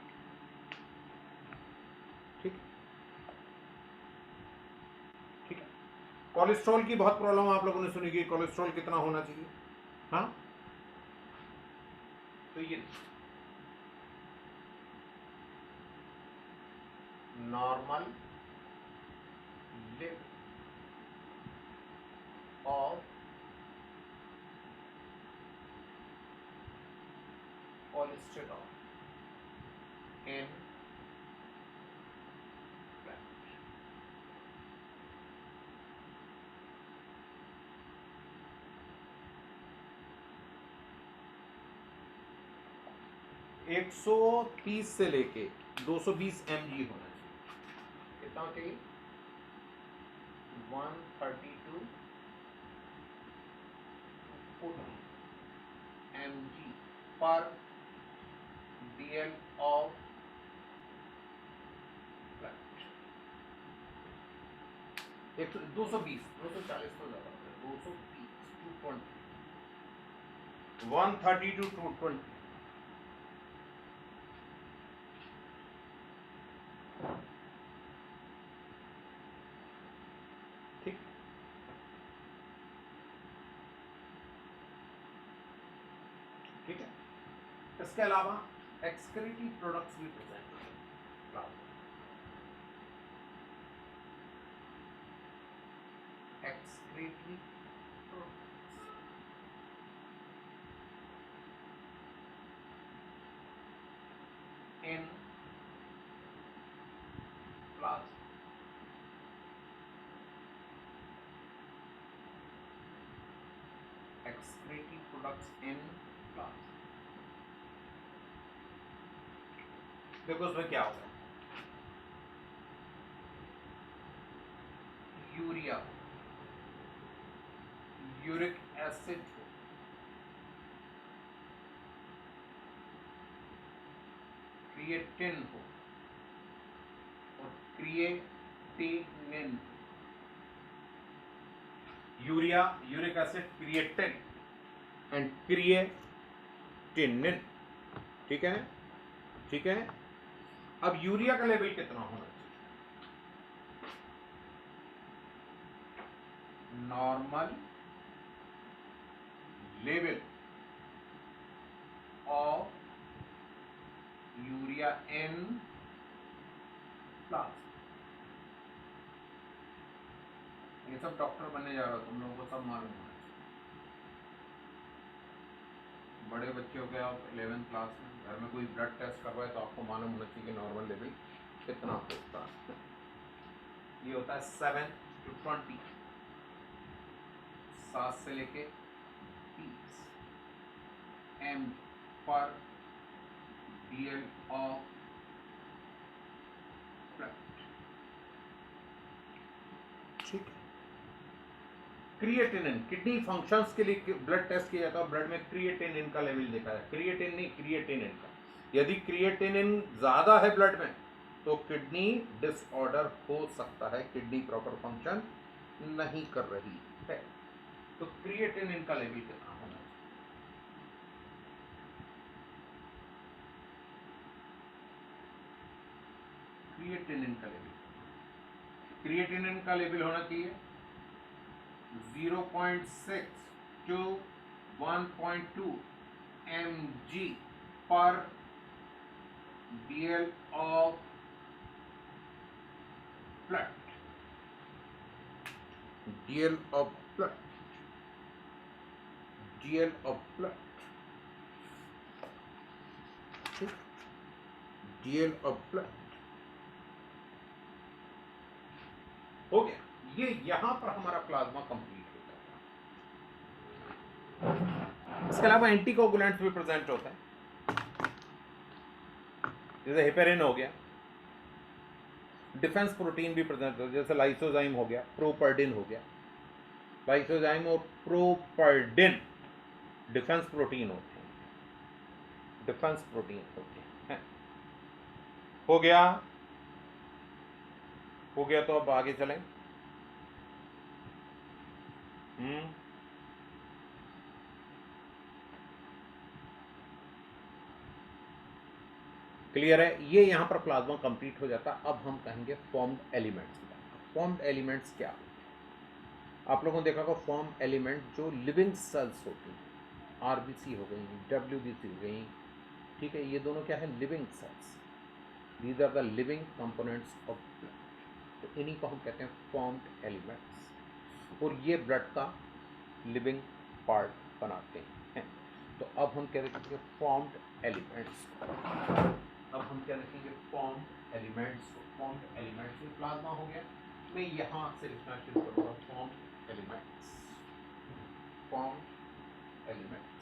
ठीक ठीक है। कोलेस्ट्रॉल की बहुत प्रॉब्लम आप लोगों ने सुनी कि कोलेस्ट्रॉल कितना होना चाहिए। हाँ, तो ये normal level of cholesterol in blood. 130 से लेके 220 mg होना चाहिए। कितना चाहिए, 132 mg पर dl ऑफ ब्लड। 220 240 तो ज्यादा, 220 220 130 to 220। ठीक, ठीक है। इसके अलावा एक्सक्रीटिव प्रोडक्ट्स भी प्रेजेंट होते हैं। Excretive products in plasma. Excretive products in plasma, देखो उसमें क्या होगा, यूरिया, यूरिक एसिड हो, क्रिएटिन हो और creatinine. Urea, uric acid, creatine and creatinine. ठीक है, ठीक है। अब यूरिया का लेवल कितना होना चाहिए, normal level of urea in plasma. ये सब डॉक्टर बनने जा रहा हो तुम लोगों को सब मालूम होना चाहिए। बड़े बच्चे हो गए आप 11th क्लास में, घर में कोई ब्लड टेस्ट करवाए तो आपको मालूम होना चाहिए कि नॉर्मल लेवल कितना होता है। ये होता है 7 to 20, 7 से लेके 30 m पर dl ऑफ ब्लड। ठीक, क्रिएटिनिन किडनी फंक्शंस के लिए ब्लड टेस्ट किया जाता है, ब्लड में क्रिएटिनिन का लेवल देखा है, क्रिएटिन नहीं क्रिएटिनिन का। यदि क्रिएटिनिन ज्यादा है ब्लड में तो किडनी डिसऑर्डर हो सकता है, किडनी प्रॉपर फंक्शन नहीं कर रही है। तो क्रिएटिनिन का लेवल कितना होना चाहिए? क्रिएटिनिन का लेवल होना चाहिए 0.6 to 1.2 mg per dl of blood. dl of blood. dl of blood. dl of blood. हो गया। ये यहां पर हमारा प्लाज्मा कंप्लीट हो जाता है। इसके अलावा एंटीकोगुलेंट्स भी प्रेजेंट होते हैं, जैसे हेपेरिन हो गया, डिफेंस प्रोटीन भी प्रेजेंट होता है, जैसे लाइसोजाइम हो गया, प्रोपर्डिन हो गया। लाइसोजाइम और प्रोपर्डिन डिफेंस प्रोटीन होते हैं, डिफेंस प्रोटीन होते हैं। हो गया, हो गया। तो अब आगे चलें। क्लियर है? ये यहां पर प्लाज्मा कंप्लीट हो जाता। अब हम कहेंगे फॉर्म्ड एलिमेंट्स। फॉर्म्ड एलिमेंट्स क्या? आप लोगों ने देखा होगा फॉर्म एलिमेंट जो लिविंग सेल्स होती हैं, आरबीसी हो गई, डब्ल्यूबीसी हो गई, ठीक है, ये दोनों क्या है? Living cells. These are the living components of blood. तो इन्हीं को हम कहते हैं फॉर्म्ड एलिमेंट्स, और ये ब्लड का लिविंग पार्ट बनाते हैं। तो अब हम क्या देखेंगे? Formed elements. अब हम क्या देखेंगे? Formed elements. फॉर्म्ड एलिमेंट्स में प्लाज्मा हो गया। मैं यहां से लिखना शुरू करूंगा formed elements. Formed elements.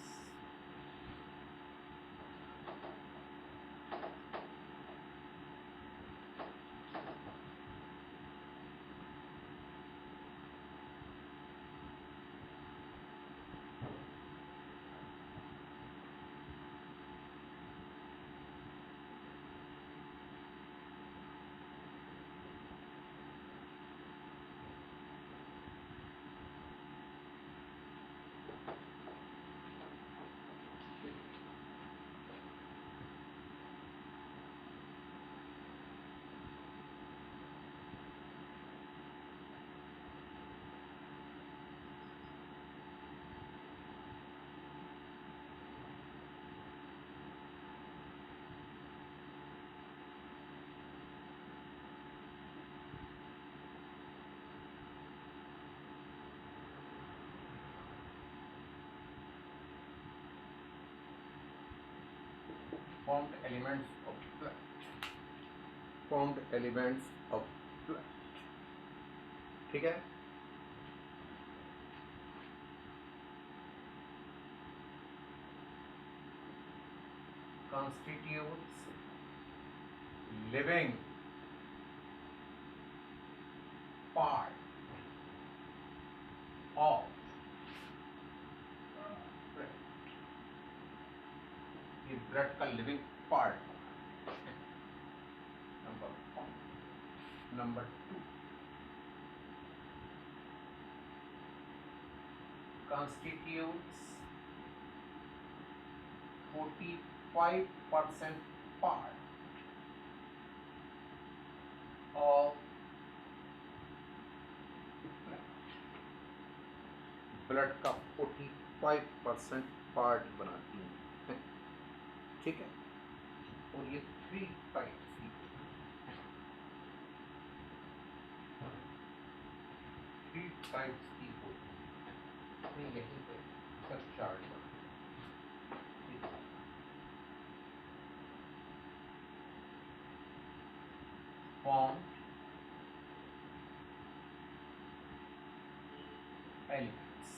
Formed elements of blood. Formed elements of blood. ठीक है? Constitutes living part of blood. ये ब्लड का living part. Number 1। Number 2, constitutes 45% part of blood का 45% पार्ट बनाती है। ठीक है? और ये 3 टाइप्स की, 3 टाइप्स की होती है। मैं यहीं पे सब चार्ट बना। Form elements.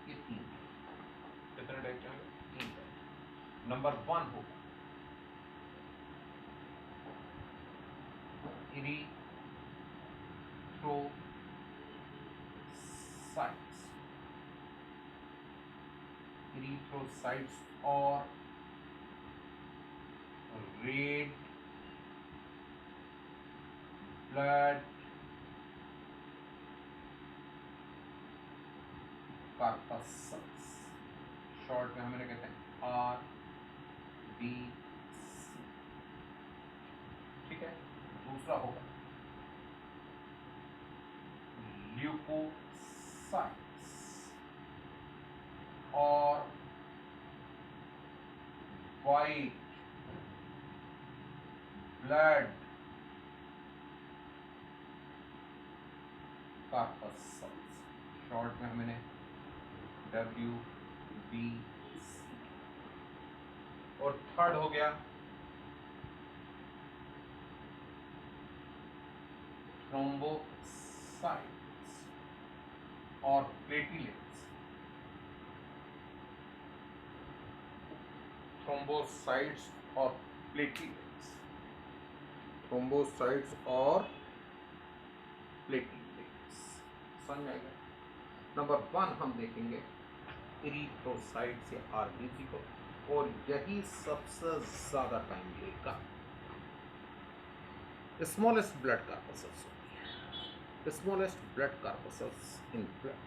ये 3 कितने टाइप के? 3 टाइप। नंबर 1 होगा erythrocytes। erythrocytes और रेड ब्लड कार्पसल्स, शॉर्ट में हम इन्हें कहते हैं RBC। ठीक है। दूसरा होगा ल्यूकोसाइट्स और वाइट ब्लड कार्पसल्स, शॉर्ट में हम इन्हें WBC। और थर्ड हो गया थ्रोम्बोसाइट्स और प्लेटलेट्स, थ्रोम्बोसाइट्स और प्लेटलेट्स, थ्रोम्बोसाइट्स और प्लेटलेट्स। समझ में आएगा। नंबर 1 हम देखेंगे इरिथ्रोसाइट्स या RBC को, और यही सबसे ज्यादा टाइम लेगा। स्मॉलेस्ट ब्लड कार्पसल्स होती है, smallest blood corpuscles in blood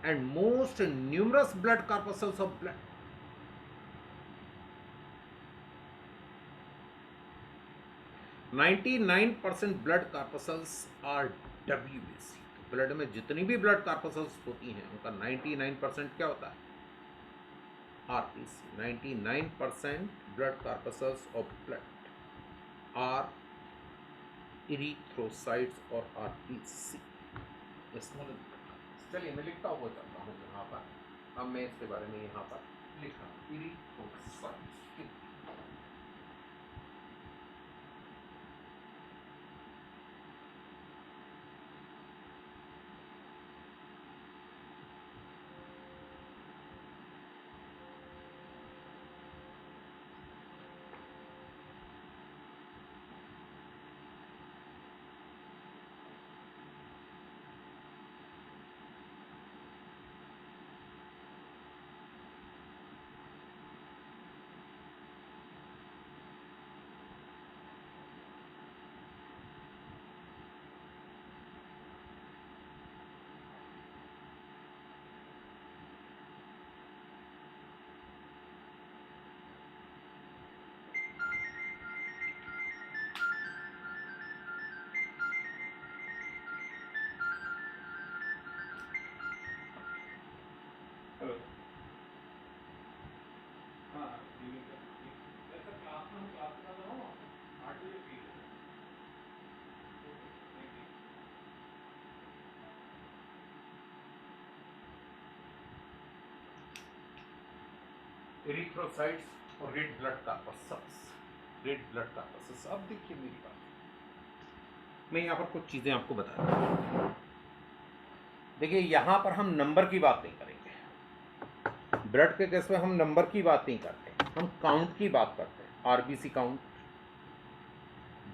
and most numerous blood corpuscles of blood. %99 blood corpuscles are WBC। Blood में जितनी भी ब्लड कार्पसल्स होती हैं उनका 99% क्या होता है? RBC। 99% blood corpuscles of blood are erythrocytes और RBC। चलिए मैं लिखता हुआ चलता हूँ यहाँ पर। अब मैं इसके बारे में यहाँ पर लिखा इरिथ्रोसाइट्स। हेलो, हाँ ऐसा क्लास में क्लास कर रहा हूँ 8 बजे फ्री है। एरिथ्रोसाइट्स और red blood corpuscles, red blood corpuscles. अब देखिए मेरी बात, मैं यहाँ पर कुछ चीजें आपको बता रहा हूँ। देखिए यहाँ पर हम नंबर की बात नहीं करेंगे, ब्लड के केस में हम नंबर की बात नहीं करते, हम काउंट की बात करते हैं। RBC count,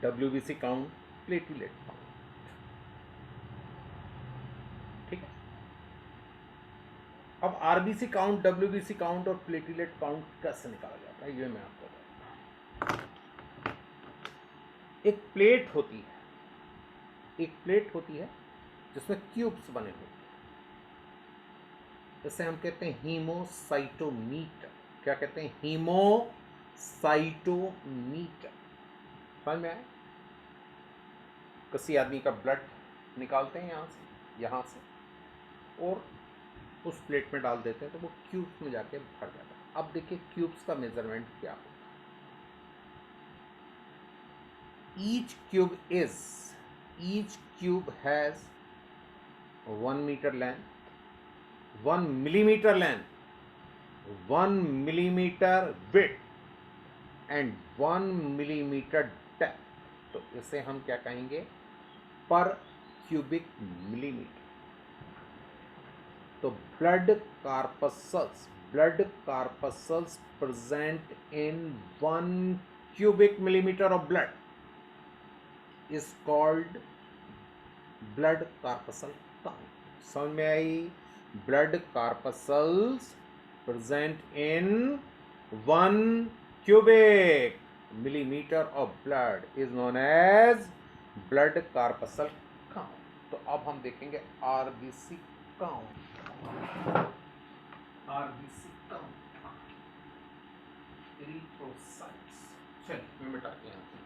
WBC count, platelet count. ठीक है। अब RBC काउंट, WBC काउंट और प्लेटलेट काउंट कैसे निकाला जाता है ये मैं आपको बताऊंगा। एक प्लेट होती है, एक प्लेट होती है जिसमें क्यूब्स बने हुए हैं, जैसे हम कहते हैं हीमोसाइटोमीटर। क्या कहते हैं? हीमोसाइटोमीटर। समझ में आया? किसी आदमी का ब्लड निकालते हैं यहाँ से और उस प्लेट में डाल देते हैं तो वो क्यूब्स में जाके भर जाता है। अब देखिए क्यूब्स का मेजरमेंट क्या होगा। Each cube has 1 metre length, 1 millimetre length, 1 millimetre width and 1 millimetre depth. तो इसे हम क्या कहेंगे? Per cubic millimetre. तो blood corpuscles present in 1 cubic millimeter of blood is called blood corpuscle count. समझ में आई? blood corpuscles present in 1 cubic millimeter of blood is known as blood corpuscle count. तो अब हम देखेंगे RBC count, RBC count, erythrocytes. चलिए मैं मिटाते हैं यहाँ से.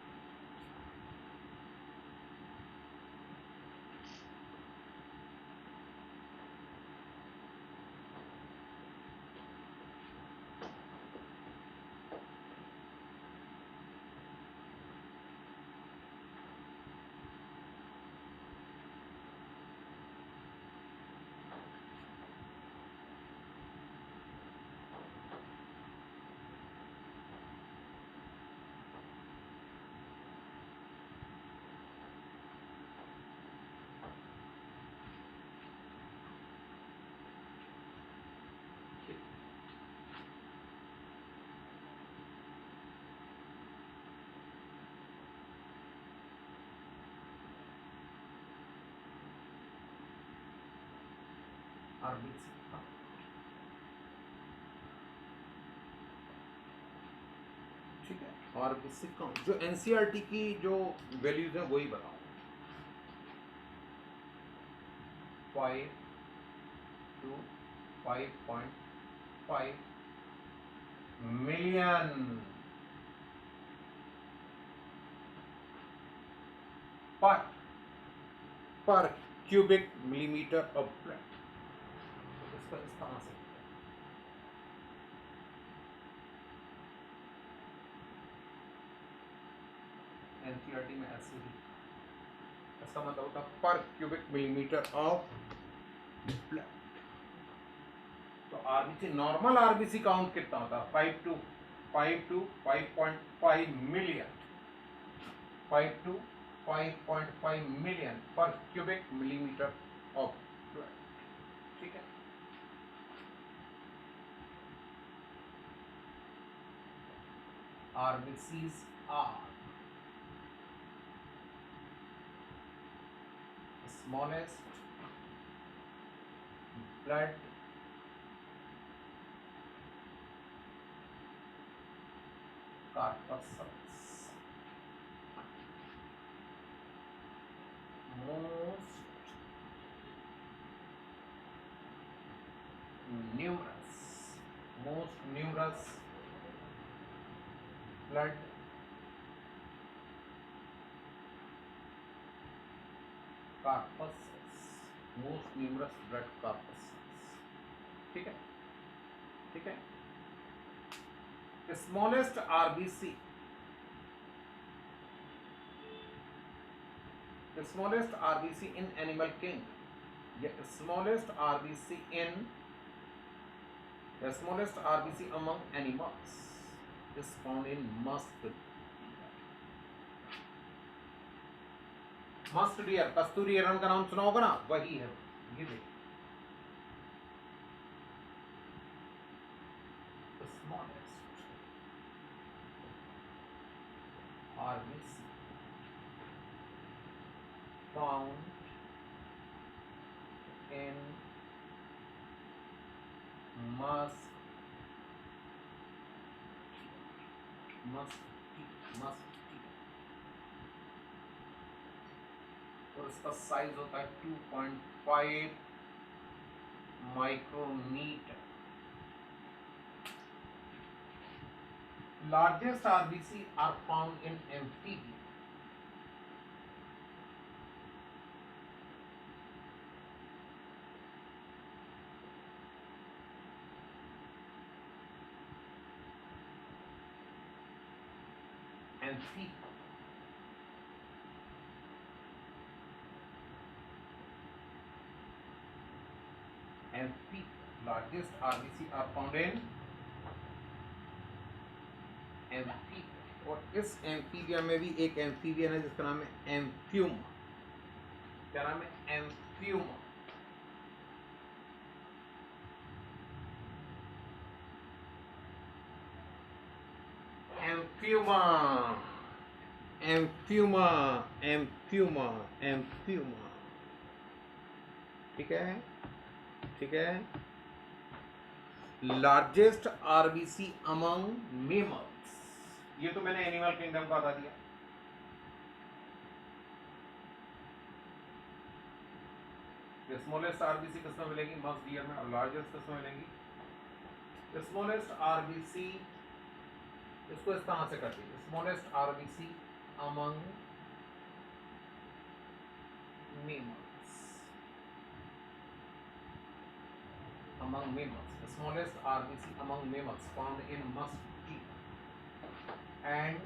RBC count. ठीक है, RBC count जो NCERT की जो वैल्यूज है वही बताओ. 5 to 5.5 million per cubic millimeter of blood. इसका इस तरह से NCERT में ऐसे ही इसका मतलब होता है पर क्यूबिक मिलीमीटर ऑफ ब्लड. तो आरबीसी नॉर्मल आरबीसी काउंट कितना होता है? 5 to 5.5 मिलियन, 5 to 5.5 मिलियन पर क्यूबिक मिलीमीटर ऑफ ब्लड. ठीक है, RBCs are smallest blood corpuscles, most numerous blood corpuscles, most numerous blood corpuscles. ठीक है, ठीक है. Smallest RBC, smallest RBC in animal kingdom. The smallest RBC among animals is found in musk deer. कस्तूरी हिरण का नाम सुना होगा ना, वही है ये. देखिए smallest RBC found in musk और इसका साइज होता है 2.5 micrometre. Largest RBC are found in amphibia. Largest RBC are found in amphibia. और इस एम्फीबिया में भी एक एम्फीबियन है जिसका नाम है एम्फ्यूमा. क्या नाम है? एम्फ्यूमा. एम्फ्यूमा, एम्फ्यूमा, एम्फ्यूमा, एम्फ्यूमा. ठीक है, ठीक है. Largest RBC among mammals. ये तो मैंने एनिमल किंगडम का बता दिया। स्मॉलेस्ट आरबीसी किस में मिलेगी? मस्ट डियर में। और लार्जेस्ट किस में मिलेंगी? स्मॉलेस्ट आरबीसी, इसको इस तरह से करती है, smallest RBC among mammals, among mammals, the smallest RBC among mammals found in muskie and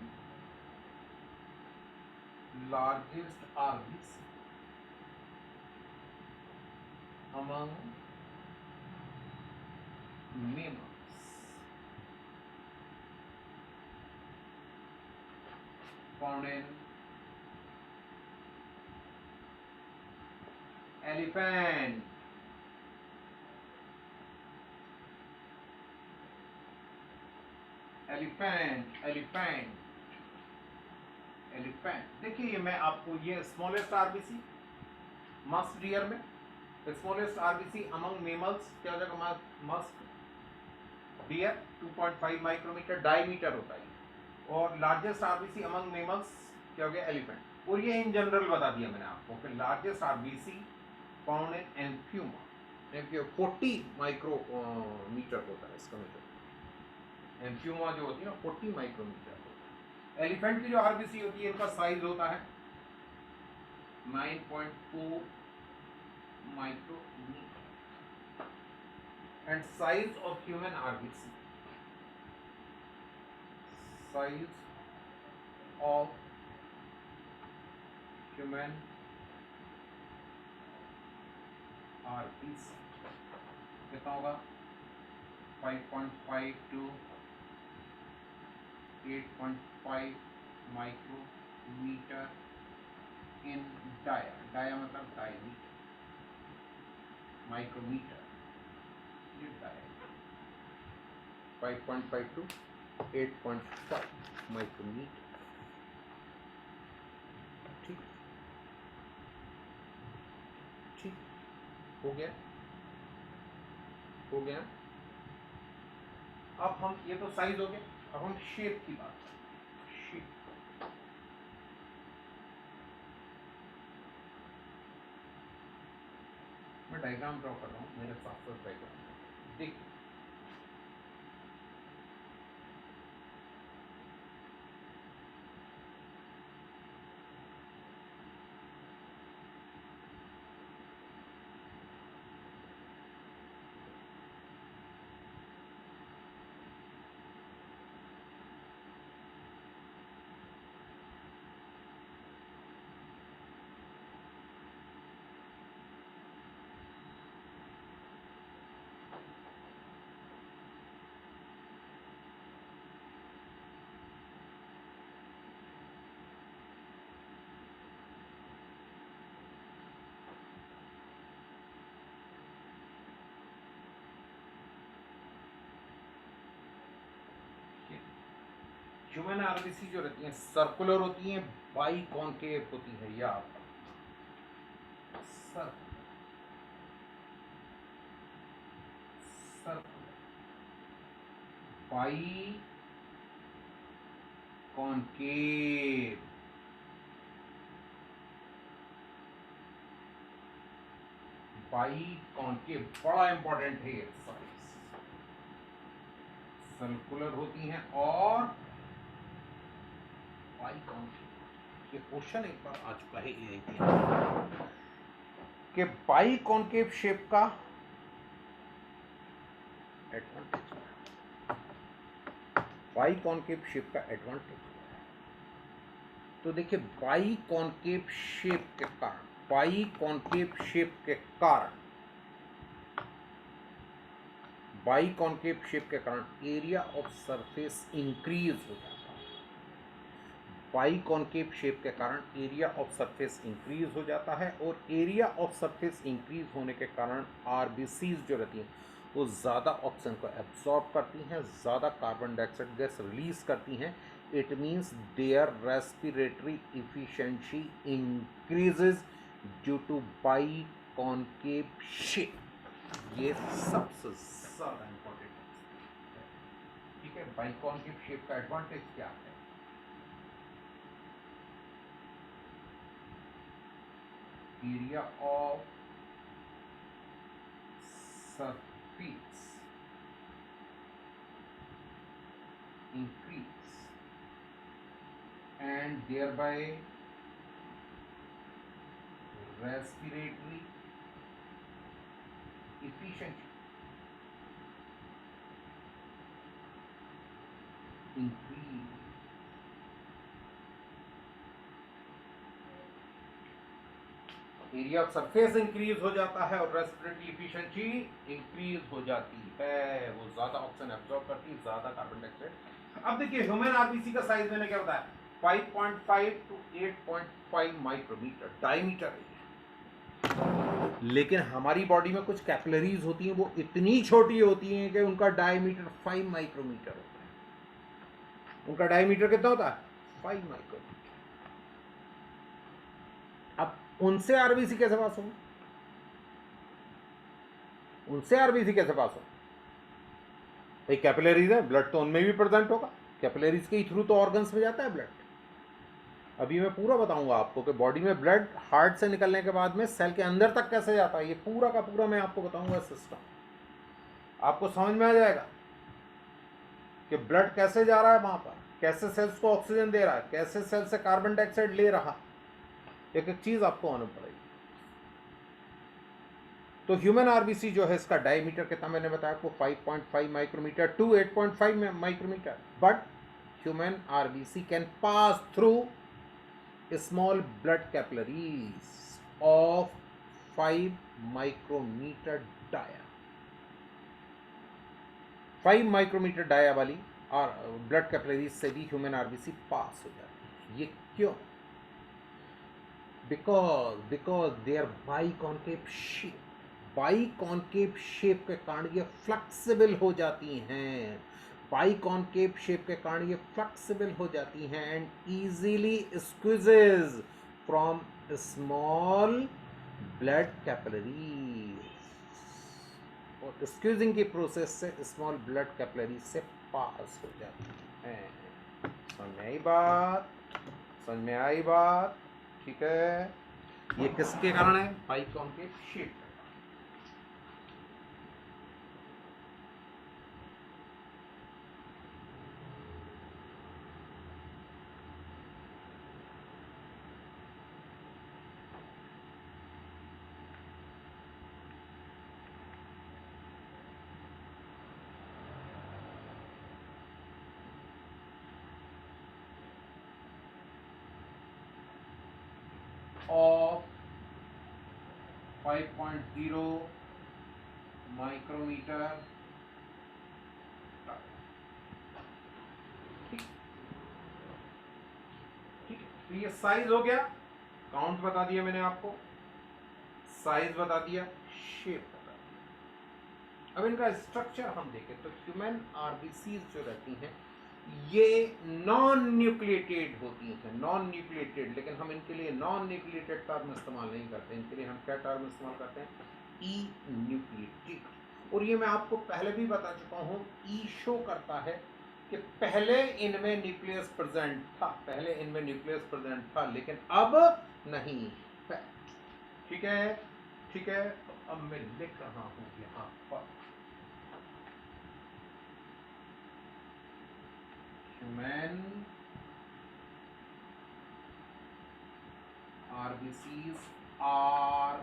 largest RBC among mammals found in elephant, elephant. देखिए ये मैं आपको, ये स्मॉलेस्ट आरबीसी मस्ट डियर में, स्मॉलेस्ट आरबीसी अमंग मेमल्स क्या हो जाएगा? Must dear 2.5 micrometer diameter होता है, और लार्जेस्ट आरबीसी अमंग मेमल्स क्या हो गया? एलिफेंट। और ये इन जनरल बता दिया मैंने आपको कि largest RBC found in amphiuma, 40 micrometre होता है इसका मीटर। एम्फ्यूमा जो होती है ना 40 माइक्रोमीटर होता है। एलिफेंट की जो आरबीसी होती है इनका साइज होता है 9.4 micrometre, and size of human RBC, size of human RBC कितना होगा? 5.5 to 8.5 micrometre in dia, dia मतलब डायमीटर, माइक्रोमीटर ये डाया, 5.5 to 8.5 माइक्रोमीटर। ठीक ठीक हो गया, हो गया। अब हम, ये तो साइज हो गया, अब हम शेप की बात करें। शेप, मैं डायग्राम ड्रॉ कर रहा हूँ, मेरे साथ साथ डायग्राम देखिए। ह्यूमन आरबीसी जो रहती हैं सर्कुलर होती हैं, बाई कॉन्केव होती है, या बाई कॉन्केव, बाई कॉन्केव बड़ा इंपॉर्टेंट है, सर्कुलर होती हैं और बाई कॉन्केव। ये क्वेश्चन एक बार आ चुका है कि बाई कॉन्केव शेप का एडवांटेज, बाई कॉन्केव शेप का एडवांटेज। तो देखिए बाई कॉन्केव शेप के कारण, बाई कॉन्केव शेप के कारण, बाई कॉन्केव शेप के कारण एरिया ऑफ सरफेस इंक्रीज हो जाता है। बाई कॉन्केव शेप के कारण एरिया ऑफ सरफेस इंक्रीज हो जाता है, और एरिया ऑफ सरफेस इंक्रीज होने के कारण आरबीसीज जो रहती हैं वो ज़्यादा ऑक्सीजन को एब्जॉर्ब करती हैं, ज़्यादा कार्बन डाइऑक्साइड गैस रिलीज करती हैं। It means their respiratory efficiency increases due to biconcave shape. ये सबसे ज़्यादा इंपॉर्टेंट है, ठीक है, बाइकॉन्केव शेप का एडवांटेज क्या है? Area of surface increase and thereby respiratory efficiency increase. Area of surface increase हो जाता है और रेस्पिरेटरी एफिशिएंसी इंक्रीज हो जाती है, वो ज्यादा ऑक्सीजन एब्जॉर्ब करती है, ज्यादा कार्बन डाइऑक्साइड। अब देखिए ह्यूमन आरबीसी का साइज मैंने क्या बताया, 5.5 to 8.5 माइक्रोमीटर डायमीटर है, लेकिन हमारी बॉडी में कुछ कैपिलरीज होती हैं वो इतनी छोटी होती हैं कि उनका डायमीटर 5 माइक्रोमीटर होता है। उनका डायमीटर कितना होता है? 5 माइक्रोमीटर। अब उनसे आरबीसी कैसे पास हो? उनसे आरबीसी कैसे पास हो? भाई कैपिलरीज है, ब्लड तो उनमें भी प्रेजेंट होगा, कैपिलरीज के थ्रू तो ऑर्गन्स में जाता है ब्लड। अभी मैं पूरा बताऊंगा आपको कि बॉडी में ब्लड हार्ट से निकलने के बाद में सेल के अंदर तक कैसे जाता है, ये पूरा का पूरा मैं आपको बताऊंगा सिस्टम। आपको समझ में आ जाएगा कि ब्लड कैसे जा रहा है वहां पर, कैसे सेल्स को ऑक्सीजन दे रहा है, कैसे सेल से कार्बन डाइऑक्साइड ले रहा, एक एक चीज आपको मालूम पड़ेगी। तो ह्यूमन आरबीसी जो है इसका डायमीटर कितना मैंने बताया आपको, 5.5 micrometre to 8.5 micrometre. But human RBC can pass through small blood capillaries of 5 micrometre dia. 5 micrometre dia वाली और ब्लड कैपिलरीज से भी ह्यूमन आरबीसी पास हो जाती है। ये क्यों? Because they are biconcave shape. Biconcave shape के कारण ये फ्लेक्सिबल हो जाती हैं, बाइकॉन्केव शेप के कारण ये फ्लेक्सिबल हो जाती हैं and easily squeezes from small blood capillaries, और स्क्वीजिंग की प्रोसेस से स्मॉल ब्लड कैपिलरीज से पास हो जाती हैं। समझ में आई बात? समझ में आई बात? ठीक है, ये किसके कारण है? Biconcave shape. of 5.0 micrometre. ठीक ठीक, तो ये साइज हो गया, काउंट बता दिया मैंने आपको, साइज बता दिया, शेप बता दिया। अब इनका स्ट्रक्चर हम देखें तो ह्यूमन आरबीसीज जो रहती हैं ये नॉन न्यूक्लिएटेड होती हैं, नॉन न्यूक्लिएटेड, लेकिन हम इनके लिए नॉन न्यूक्लिएटेड टर्म इस्तेमाल नहीं करते, इनके लिए हम क्या टर्म इस्तेमाल करते हैं? ई न्यूक्लिएटेड। और ये मैं आपको पहले भी बता चुका हूँ, ई शो करता है कि पहले इनमें न्यूक्लियस प्रेजेंट था, पहले इनमें न्यूक्लियस प्रेजेंट था, लेकिन अब नहीं है। ठीक है, ठीक है, तो अब मैं लिख रहा हूँ यहाँ पर human RBCs are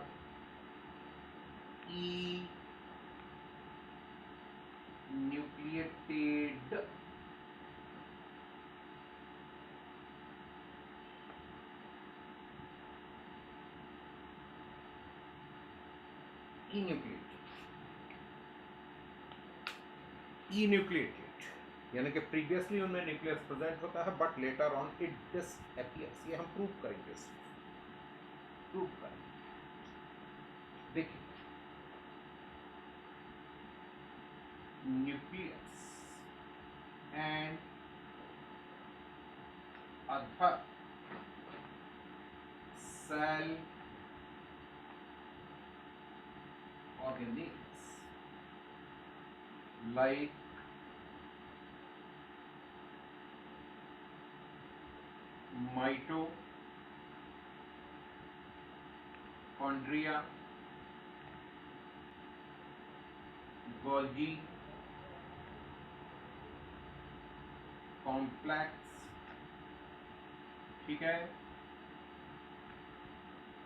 E nucleated enucleated यानी कि प्रीवियसली उनमें न्यूक्लियस प्रेजेंट होता है but later on it disappears. ये हम प्रूव करेंगे, प्रूव करेंगे। देखिए, nucleus and other cell organelles like mitochondria, Golgi complex, ठीक है,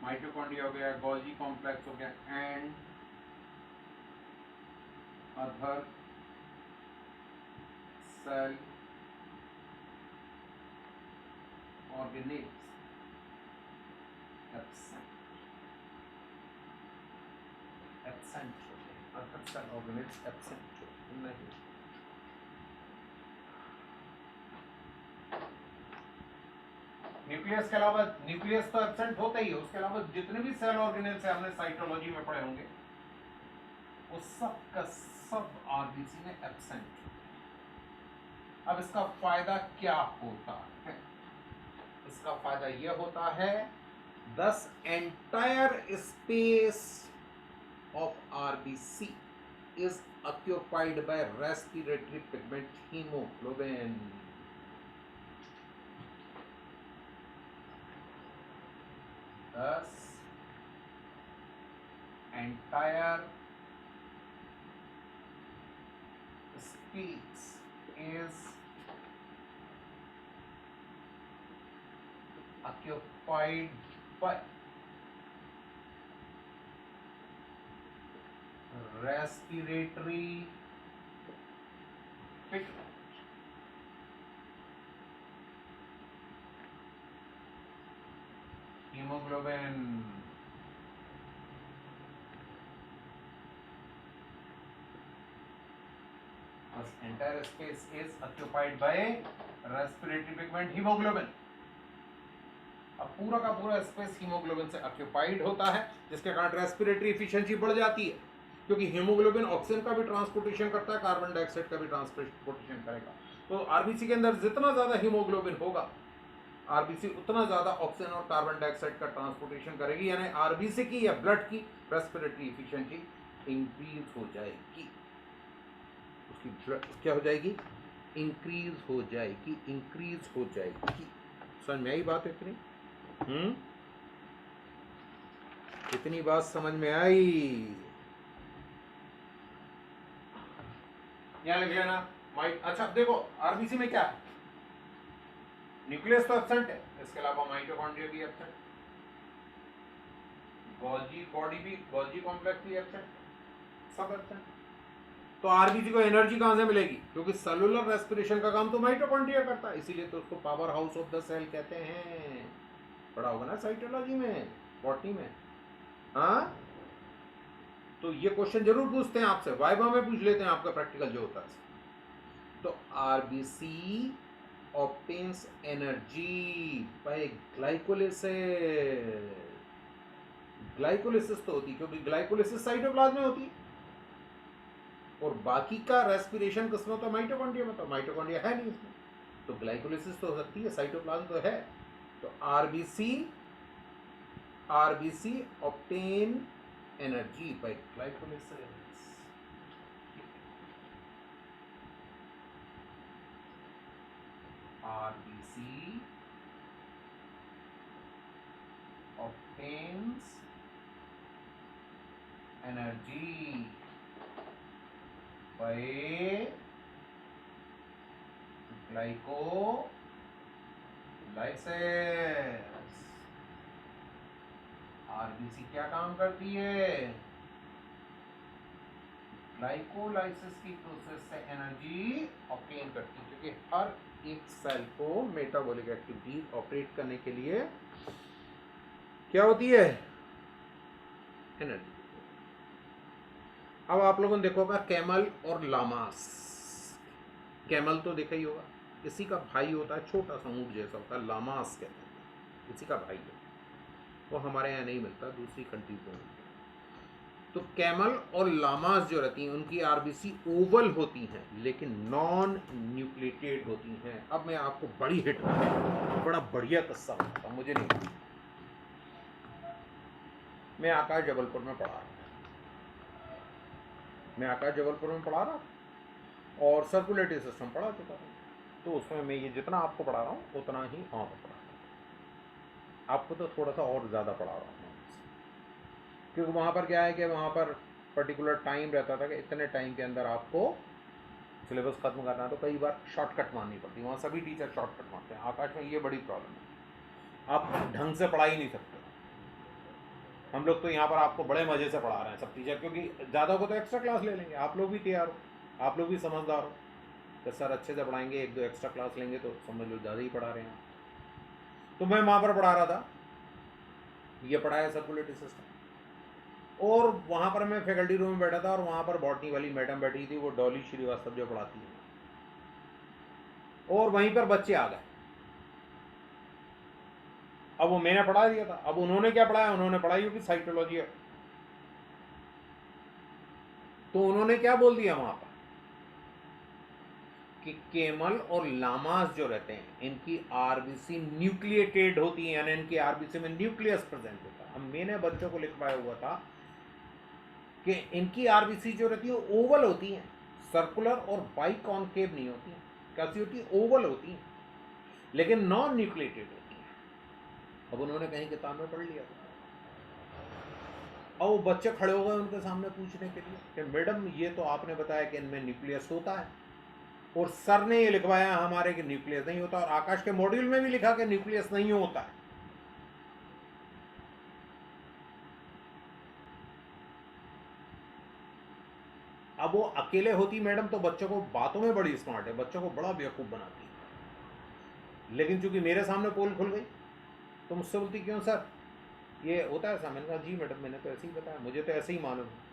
माइटोकॉन्ड्रिया हो गया, गोल्गी कॉम्प्लेक्स हो गया, and other cell organelles absent होते हैं, अदर सेल ऑर्गेनेल्स एब्सेंट होते नहीं। न्यूक्लियस के अलावा, न्यूक्लियस तो एब्सेंट होता ही है, उसके अलावा जितने भी सेल ऑर्गेनेल्स हैं, हमने साइटोलॉजी में पढ़े होंगे, वो सब का सब आरबीसी में एब्सेंट। अब इसका फायदा क्या होता है? इसका फायदा यह होता है, thus entire space of RBC is occupied by respiratory pigment hemoglobin. Thus entire space is occupied by respiratory pigment hemoglobin. Thus entire space is occupied by respiratory pigment hemoglobin. अब पूरा का पूरा स्पेस हीमोग्लोबिन से occupied होता है, जिसके कारण respiratory efficiency बढ़ जाती है, क्योंकि हीमोग्लोबिन ऑक्सीजन का भी ट्रांसपोर्टेशन करता है, कार्बन डाइऑक्साइड का भी ट्रांसपोर्टेशन करेगा। तो आरबीसी के अंदर जितना ज्यादा हीमोग्लोबिन होगा, आरबीसी उतना ज्यादा ऑक्सीजन और कार्बन डाइऑक्साइड का ट्रांसपोर्टेशन करेगी, यानी आरबीसी की या ब्लड की रेस्पिरेटरी एफिशिएंसी इंक्रीज हो जाएगी। उसकी ब्लड क्या हो जाएगी? इंक्रीज हो जाएगी, इंक्रीज हो जाएगी। समझ में आई बात इतनी? कितनी बात समझ में आई? यहां लिख लेना अच्छा देखो, आरबीसी में क्या है, न्यूक्लियस तो एब्सेंट है, इसके अलावा माइटोकॉन्ड्रिया भी एब्सेंट, गोल्गी बॉडी भी, गोल्गी कॉम्प्लेक्स भी एब्सेंट, सब एब्सेंट। तो आरबीसी को एनर्जी कहां से मिलेगी? क्योंकि सेलुलर रेस्पिरेशन का काम तो माइटोकॉन्ड्रिया करता है, इसीलिए तो उसको power house of the cell कहते हैं। पढ़ा होगा ना साइटोलॉजी में, बॉटनी में। हाँ, तो ये क्वेश्चन जरूर पूछते हैं आपसे, वाइवा में पूछ लेते हैं आपका प्रैक्टिकल जो होता है। तो RBC obtains energy by glycolysis. Glycolysis तो होती, क्योंकि ग्लाइकोलिसिस साइटोप्लाज्म में होती है, और बाकी का रेस्पिरेशन किसमें होता है? माइटोकॉन्ड्रिया में। तो माइटोकॉन्ड्रिया है नहीं इसमें, तो ग्लाइकोलिसिस तो हो सकती है, साइटोप्लाज्म तो है। तो RBC obtain energy by glycolysis. RBC obtains energy by glycolysis. RBC क्या काम करती है? ग्लाइकोलाइसिस की प्रोसेस से एनर्जी ऑब्टेन करती है, क्योंकि हर एक सेल को मेटाबॉलिक एक्टिविटी ऑपरेट करने के लिए क्या होती है? एनर्जी। अब आप लोगों ने देखा होगा कैमल और लामास। कैमल तो देखा ही होगा, इसी का भाई होता है, छोटा सा ऊंट जैसा होता है, लामास कहते हैं, इसी का भाई है। वो हमारे यहाँ नहीं मिलता, दूसरी कंट्रीज में मिलता है। तो कैमल और लामास जो रहती हैं, उनकी आरबीसी ओवल होती हैं, लेकिन नॉन न्यूक्लिएटेड होती हैं। अब मैं आपको बड़ी हिट, बड़ा बढ़िया किस्सा बताता हूँ, मुझे नहीं, मैं आकाश जबलपुर में पढ़ा रहा था, और सर्कुलेटरी सिस्टम पढ़ा चुका था, तो उसमें मैं ये जितना आपको पढ़ा रहा हूँ उतना ही पढ़ा। आपको तो थोड़ा सा और ज़्यादा पढ़ा रहा हूँ, क्योंकि वहाँ पर क्या है कि वहाँ पर पर्टिकुलर टाइम रहता था कि इतने टाइम के अंदर आपको सिलेबस खत्म करना है, तो कई बार शॉर्टकट मारनी पड़ती है। वहाँ सभी टीचर शॉर्टकट मारते हैं। आकाश में ये बड़ी प्रॉब्लम है, आप ढंग से पढ़ा ही नहीं सकते। हम लोग तो यहाँ पर आपको बड़े मज़े से पढ़ा रहे हैं सब टीचर, क्योंकि ज़्यादा को तो एक्स्ट्रा क्लास ले लेंगे। आप लोग भी तैयार हो, आप लोग भी समझदार हो कि सर अच्छे से पढ़ाएंगे, 1-2 एक्स्ट्रा क्लास लेंगे तो समझ लो ज़्यादा ही पढ़ा रहे हैं। तो मैं वहाँ पर पढ़ा रहा था, ये पढ़ाया सर्कुलेटरी सिस्टम, और वहाँ पर मैं फैकल्टी रूम में बैठा था, और वहाँ पर बॉटनी वाली मैडम बैठी थी, वो डॉली श्रीवास्तव जो पढ़ाती है, और वहीं पर बच्चे आ गए। अब वो मैंने पढ़ा दिया था, अब उन्होंने क्या पढ़ाया, उन्होंने पढ़ाई होगी साइकोलॉजी है, तो उन्होंने क्या बोल दिया वहाँ पर कि केमल और लामास जो रहते हैं इनकी आरबीसी न्यूक्लिएटेड होती है, यानी इनकी आरबीसी में न्यूक्लियस प्रेजेंट होता है। अब मैंने बच्चों को लिखवाया हुआ था कि इनकी आरबीसी जो रहती है ओवल होती है, सर्कुलर और बाइकॉनकेव नहीं होती है। कैसी होती है? ओवल होती है, लेकिन नॉन न्यूक्लिएटेड होती है। अब उन्होंने कहीं किताब में पढ़ लिया था, और वो बच्चे खड़े हो गए उनके सामने पूछने के लिए कि मैडम ये तो आपने बताया कि इनमें न्यूक्लियस होता है, और सर ने ये लिखवाया हमारे कि न्यूक्लियस नहीं होता, और आकाश के मॉड्यूल में भी लिखा कि न्यूक्लियस नहीं होता है। अब वो अकेले होती मैडम तो बच्चों को बातों में बड़ी स्मार्ट है, बच्चों को बड़ा बेवकूफ़ बनाती है, लेकिन चूंकि मेरे सामने पोल खुल गई तो मुझसे बोलती क्यों सर ये होता है ऐसा। मैंने कहा जी मैडम मैंने तो ऐसे ही बताया, मुझे तो ऐसे ही मालूम है।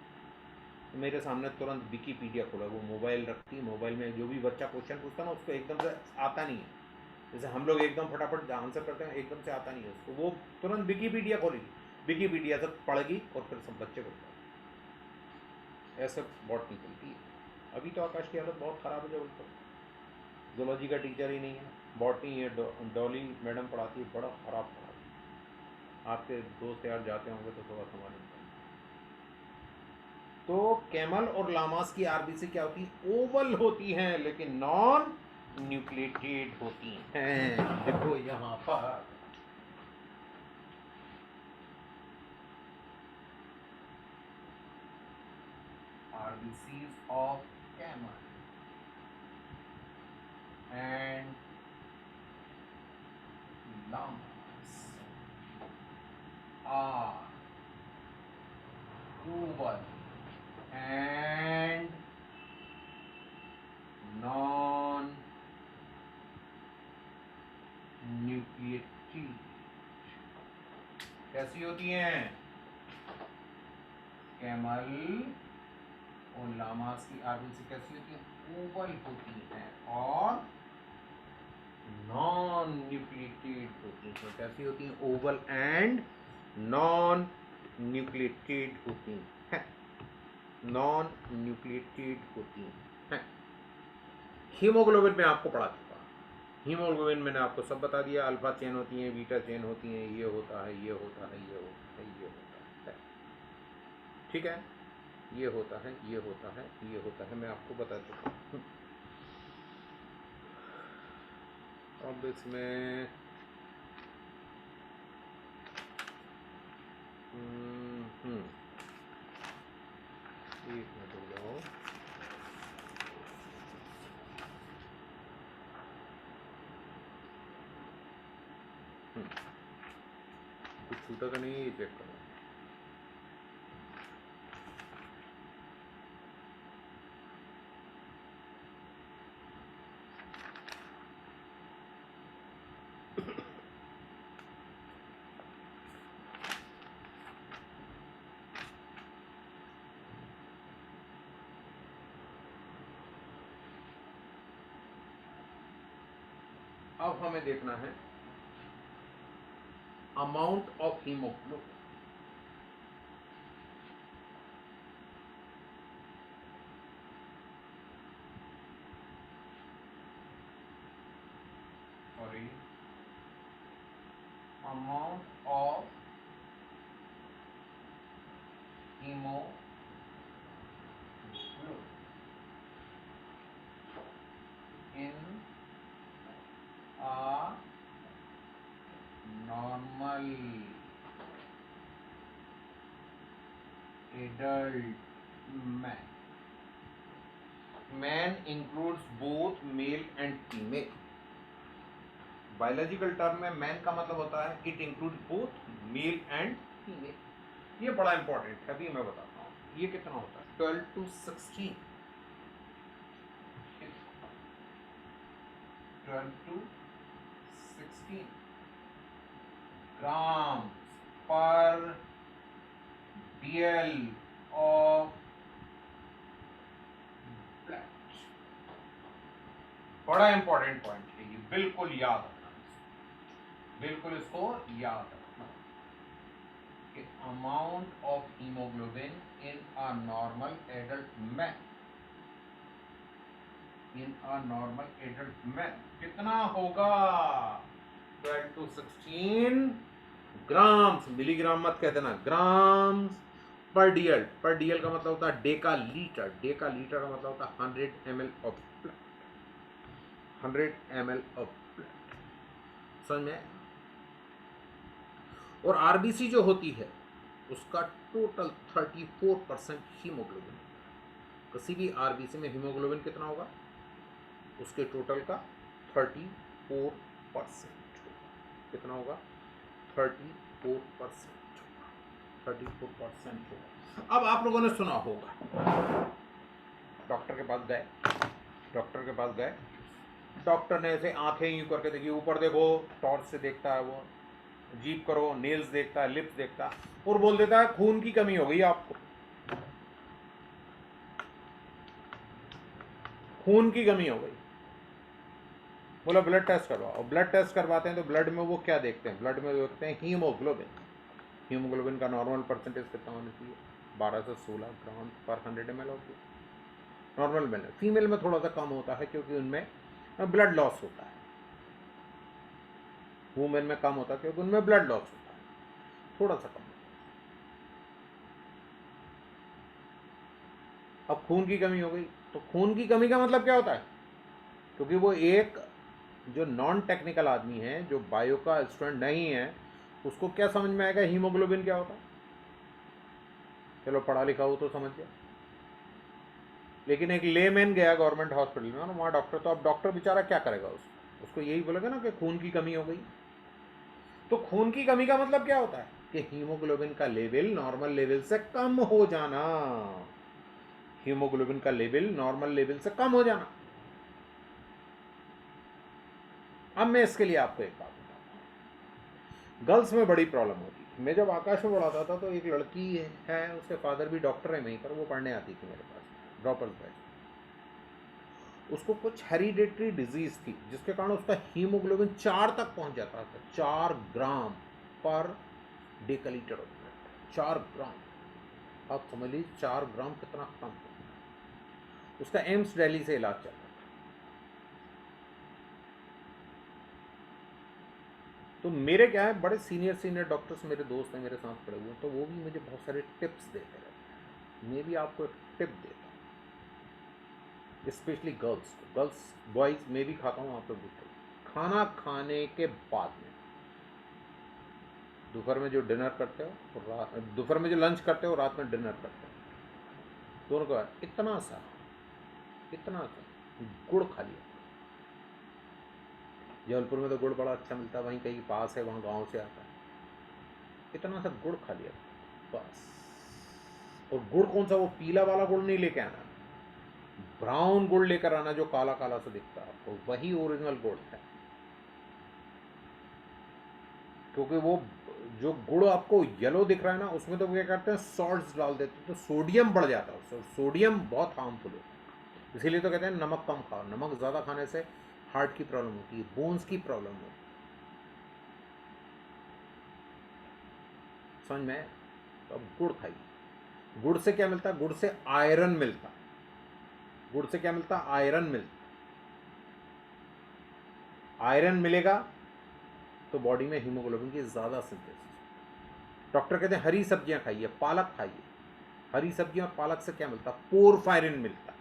तो मेरे सामने तुरंत विकीपीडिया खोला, वो मोबाइल रखती है, मोबाइल में जो भी बच्चा क्वेश्चन पूछता ना उसको एकदम से आता नहीं है, जैसे हम लोग एकदम फटाफट आंसर करते हैं, एकदम से आता नहीं है उसको, वो तुरंत विकीपीडिया खोलेगी, विकीपीडिया से पढ़ेगी और फिर सब बच्चे को ऐसे बॉट निकलती है। अभी तो आकाश की हालत बहुत ख़राब है, जबलपुर जूलॉजी का टीचर ही नहीं है, बॉटनी ये डॉली मैडम पढ़ाती है, बड़ा ख़राब पढ़ाती है। आपके दोस्त यार जाते होंगे तो थोड़ा समझ लेंगे। तो कैमल और लामास की आरबीसी क्या होती है? ओवल होती हैं, लेकिन नॉन न्यूक्लिएटेड होती हैं। देखो यहाँ पर RBCs of camel and llamas are oval and non nucleated. कैसी होती हैं? कैमल और लामास की आरबीसी कैसी होती है? ओवल होती है और नॉन न्यूक्लिएटेड होती है। कैसी होती हैं? ओवल एंड नॉन न्यूक्लिएटेड होती हैं, नॉन न्यूक्लिएटेड होती हैं। हीमोग्लोबिन में आपको पढ़ा चुका, हीमोग्लोबिन मैंने आपको सब बता दिया, अल्फा चेन होती है, बीटा चेन होती है, ये होता है, ये होता है, ये होता है, ये होता है, ठीक है, ये होता है, ये होता है, ये होता है, मैं आपको बता चुका हूँ। अब इसमें एक मिनट हो जाओ। कुछ छूटा तो नहीं है, ये चेक करो। अब हमें देखना है amount of haemoglobin. Sorry, amount of haemoglobin in a normal adult man, man includes both male and female. Biological term में मैन का मतलब होता है it include both male and female. ये बड़ा इंपॉर्टेंट है, अभी मैं बताता हूँ। ये कितना होता है 12 to 16, 12 to 16 ग्राम पर DL ऑफ ब्लड। बड़ा इंपॉर्टेंट पॉइंट है ये, बिल्कुल याद रखना, बिल्कुल इसको याद रखना कि amount of haemoglobin in a normal adult man, in a normal adult man कितना होगा 12 to 16 ग्राम्स, मिलीग्राम मत कह देना, ग्राम्स पर डीएल। पर डीएल का मतलब होता है डेका लीटर, डेका लीटर का मतलब होता है 100 ml of blood, 100 ml of blood, समझ में। और आरबीसी जो होती है उसका टोटल 34% हीमोग्लोबिन। किसी भी आरबीसी में हीमोग्लोबिन कितना होगा, उसके टोटल का 34% कितना होगा, 34% 34% होगा। अब आप लोगों ने सुना होगा, डॉक्टर के पास गए, डॉक्टर के पास गए, डॉक्टर ने ऐसे आंखें यूं करके देखी, ऊपर देखो, टॉर्च से देखता है वो, जीप करो, नेल्स देखता है, लिप्स देखता है, और बोल देता है खून की कमी हो गई आपको, खून की कमी हो गई। बोला ब्लड टेस्ट करवाओ, और ब्लड टेस्ट करवाते हैं तो ब्लड में वो क्या देखते हैं, ब्लड में देखते हैं हीमोग्लोबिन। हीमोग्लोबिन का नॉर्मल परसेंटेज कितना होना चाहिए, 12 से 16 ग्राम पर 100 ml होती है नॉर्मल में। फीमेल में थोड़ा सा कम होता है क्योंकि उनमें ब्लड लॉस होता है, वुमेन में कम होता है क्योंकि उनमें ब्लड लॉस होता है, थोड़ा सा कम। अब खून की कमी हो गई, तो खून की कमी का मतलब क्या होता है, क्योंकि वो एक जो नॉन टेक्निकल आदमी है, जो बायो का स्टूडेंट नहीं है, उसको क्या समझ में आएगा हीमोग्लोबिन क्या होता है, चलो पढ़ा लिखा हो तो समझ गया। लेकिन एक लेमैन गया गवर्नमेंट हॉस्पिटल में, वहाँ डॉक्टर, तो अब डॉक्टर बेचारा क्या करेगा, उसको यही बोलेगा ना कि खून की कमी हो गई। तो खून की कमी का मतलब क्या होता है कि हीमोग्लोबिन का लेवल नॉर्मल लेवल से कम हो जाना, हीमोग्लोबिन का लेवल नॉर्मल लेवल से कम हो जाना। अब मैं इसके लिए आपको एक बात बताता हूँ, गर्ल्स में बड़ी प्रॉब्लम होती है। मैं जब आकाश में पढ़ाता था तो एक लड़की है, उसके फादर भी डॉक्टर है वहीं पर, वो पढ़ने आती थी मेरे पास, ड्रॉपर्स बैच। उसको कुछ हेरिडेटरी डिजीज थी जिसके कारण उसका हीमोग्लोबिन 4 तक पहुंच जाता था, 4 ग्राम पर डेकालीटर होता है, 4 ग्राम। आप समझ लीजिए 4 ग्राम कितना कम होता है। उसका एम्स दिल्ली से इलाज चल रहा था। तो मेरे क्या है, बड़े सीनियर डॉक्टर्स मेरे दोस्त हैं, मेरे साथ पड़े हुए, तो वो भी मुझे बहुत सारे टिप्स देते रहते हैं। मैं भी आपको एक टिप देता हूँ, स्पेशली गर्ल्स बॉयज़ मैं भी खाता हूँ, आप लोग भी खाइए। खाना खाने के बाद में, दोपहर में जो डिनर करते हो, दोपहर में जो लंच करते हो, रात में डिनर करते हो, दोनों के बाद इतना सा गुड़ खा लिया। जबलपुर में तो गुड़ बड़ा अच्छा मिलता है, वहीं कहीं पास है, वहाँ गांव से आता है। इतना सा गुड़ खा लिया बस। और गुड़ कौन सा, वो पीला वाला गुड़ नहीं लेके आना, ब्राउन गुड़ लेकर आना, जो काला काला सा दिखता है आपको, वही ओरिजिनल गुड़ है। क्योंकि वो जो गुड़ आपको येलो दिख रहा है ना, उसमें तो क्या करते हैं, सॉल्ट्स डाल देते हैं, तो सोडियम बढ़ जाता है उससे, सोडियम बहुत हार्मफुल होता है। इसीलिए तो कहते हैं नमक कम खाओ, नमक ज़्यादा खाने से हार्ट की प्रॉब्लम होती है, बोन्स की प्रॉब्लम होती है, समझ में। तो अब गुड़ खाइए। गुड़ से क्या मिलता है, गुड़ से आयरन मिलता है। गुड़ से क्या मिलता है, आयरन मिलता है। आयरन मिलेगा तो बॉडी में हीमोग्लोबिन की ज़्यादा सिंथेसिस। डॉक्टर कहते हैं हरी सब्जियां खाइए, पालक खाइए। हरी सब्जियां और पालक से क्या मिलता है, पोरफायरिन मिलता है,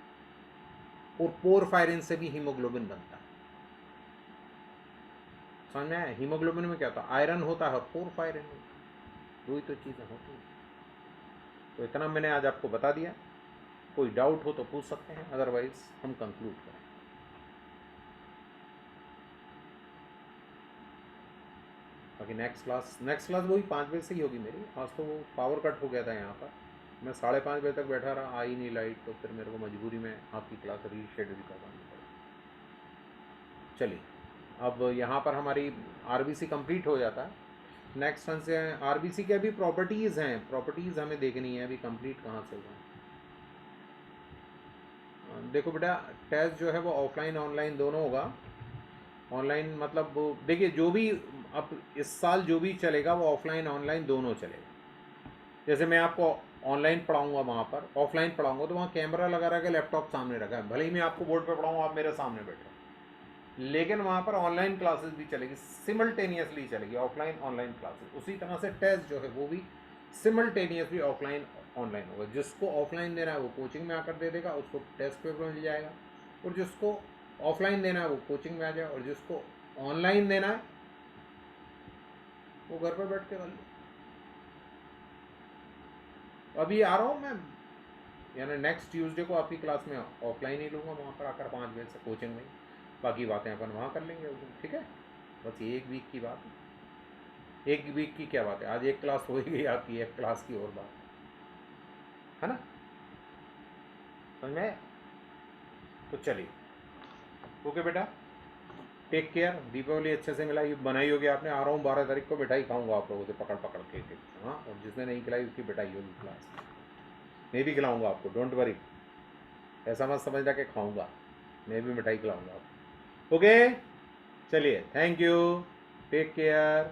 और पोरफायरिन से भी हीमोग्लोबिन बनता है। समझ में आया? हीमोग्लोबिन में क्या होता है? आयरन होता है, 4 फायर इनमें, दो ही तो चीज़ें होती हैं। तो इतना मैंने आज आपको बता दिया। कोई डाउट हो तो पूछ सकते हैं, अदरवाइज हम कंक्लूड करें। बाकी नेक्स्ट क्लास वही 5 बजे से ही होगी मेरी। आज तो वो पावर कट हो गया था यहाँ पर, मैं 5:30 बजे तक बैठा रहा, आई नहीं लाइट, तो फिर मेरे को मजबूरी में आपकी क्लास रीशेड्यूल करवानी पड़ी। चलिए, अब यहाँ पर हमारी आरबीसी कंप्लीट हो जाता है। नेक्स्ट वन से आरबीसी के अभी प्रॉपर्टीज़ हैं, प्रॉपर्टीज़ हमें देखनी है, अभी कंप्लीट कहाँ से हुआ। देखो बेटा, टेस्ट जो है वो ऑफलाइन ऑनलाइन दोनों होगा। ऑनलाइन मतलब वो देखिए, जो भी अब इस साल जो भी चलेगा वो ऑफलाइन ऑनलाइन दोनों चलेगा। जैसे मैं आपको ऑनलाइन पढ़ाऊंगा, वहाँ पर ऑफलाइन पढ़ाऊंगा तो वहाँ कैमरा लगा रखा है, लैपटॉप सामने रखा है, भले ही मैं आपको बोर्ड पे पढ़ाऊँ, आप मेरे सामने बैठे, लेकिन वहाँ पर ऑनलाइन क्लासेस भी चलेगी, सिमल्टेनियसली चलेगी ऑफलाइन ऑनलाइन क्लासेस। उसी तरह से टेस्ट जो है वो भी सिमल्टेनियसली ऑफलाइन ऑनलाइन होगा। जिसको ऑफलाइन देना है वो कोचिंग में आकर दे देगा, उसको टेस्ट पेपर मिल जाएगा, और जिसको ऑफलाइन देना है वो कोचिंग में आ जाएगा, और जिसको ऑनलाइन देना है वो घर पर बैठ के कर लो। अभी आ रहा हूँ मैं, यानी नेक्स्ट ट्यूसडे को आपकी क्लास में ऑफलाइन ही लूँगा, वहाँ पर आकर 5 बजे से कोचिंग में, बाकी बातें अपन वहाँ कर लेंगे उस दिन, ठीक है? बस ये 1 वीक की बात है। 1 वीक की क्या बात है, आज एक क्लास हो ही गई आपकी, एक क्लास की और बात है ना, समझ में आया? तो चलिए, ओके बेटा, टेक केयर। दीपावली अच्छे से मिलाई बनाई होगी आपने। आ रहा हूँ 12 तारीख को, मिठाई खाऊंगा आप लोगों से पकड़ पकड़ के। हाँ, और जिसने नहीं खिलाई उसकी मिठाई होगी क्लास में, मैं भी खिलाऊंगा आपको, डोंट वरी। ऐसा मत समझना कि खाऊंगा, मैं भी मिठाई खिलाऊंगा आपको। ओके, चलिए, थैंक यू, टेक केयर।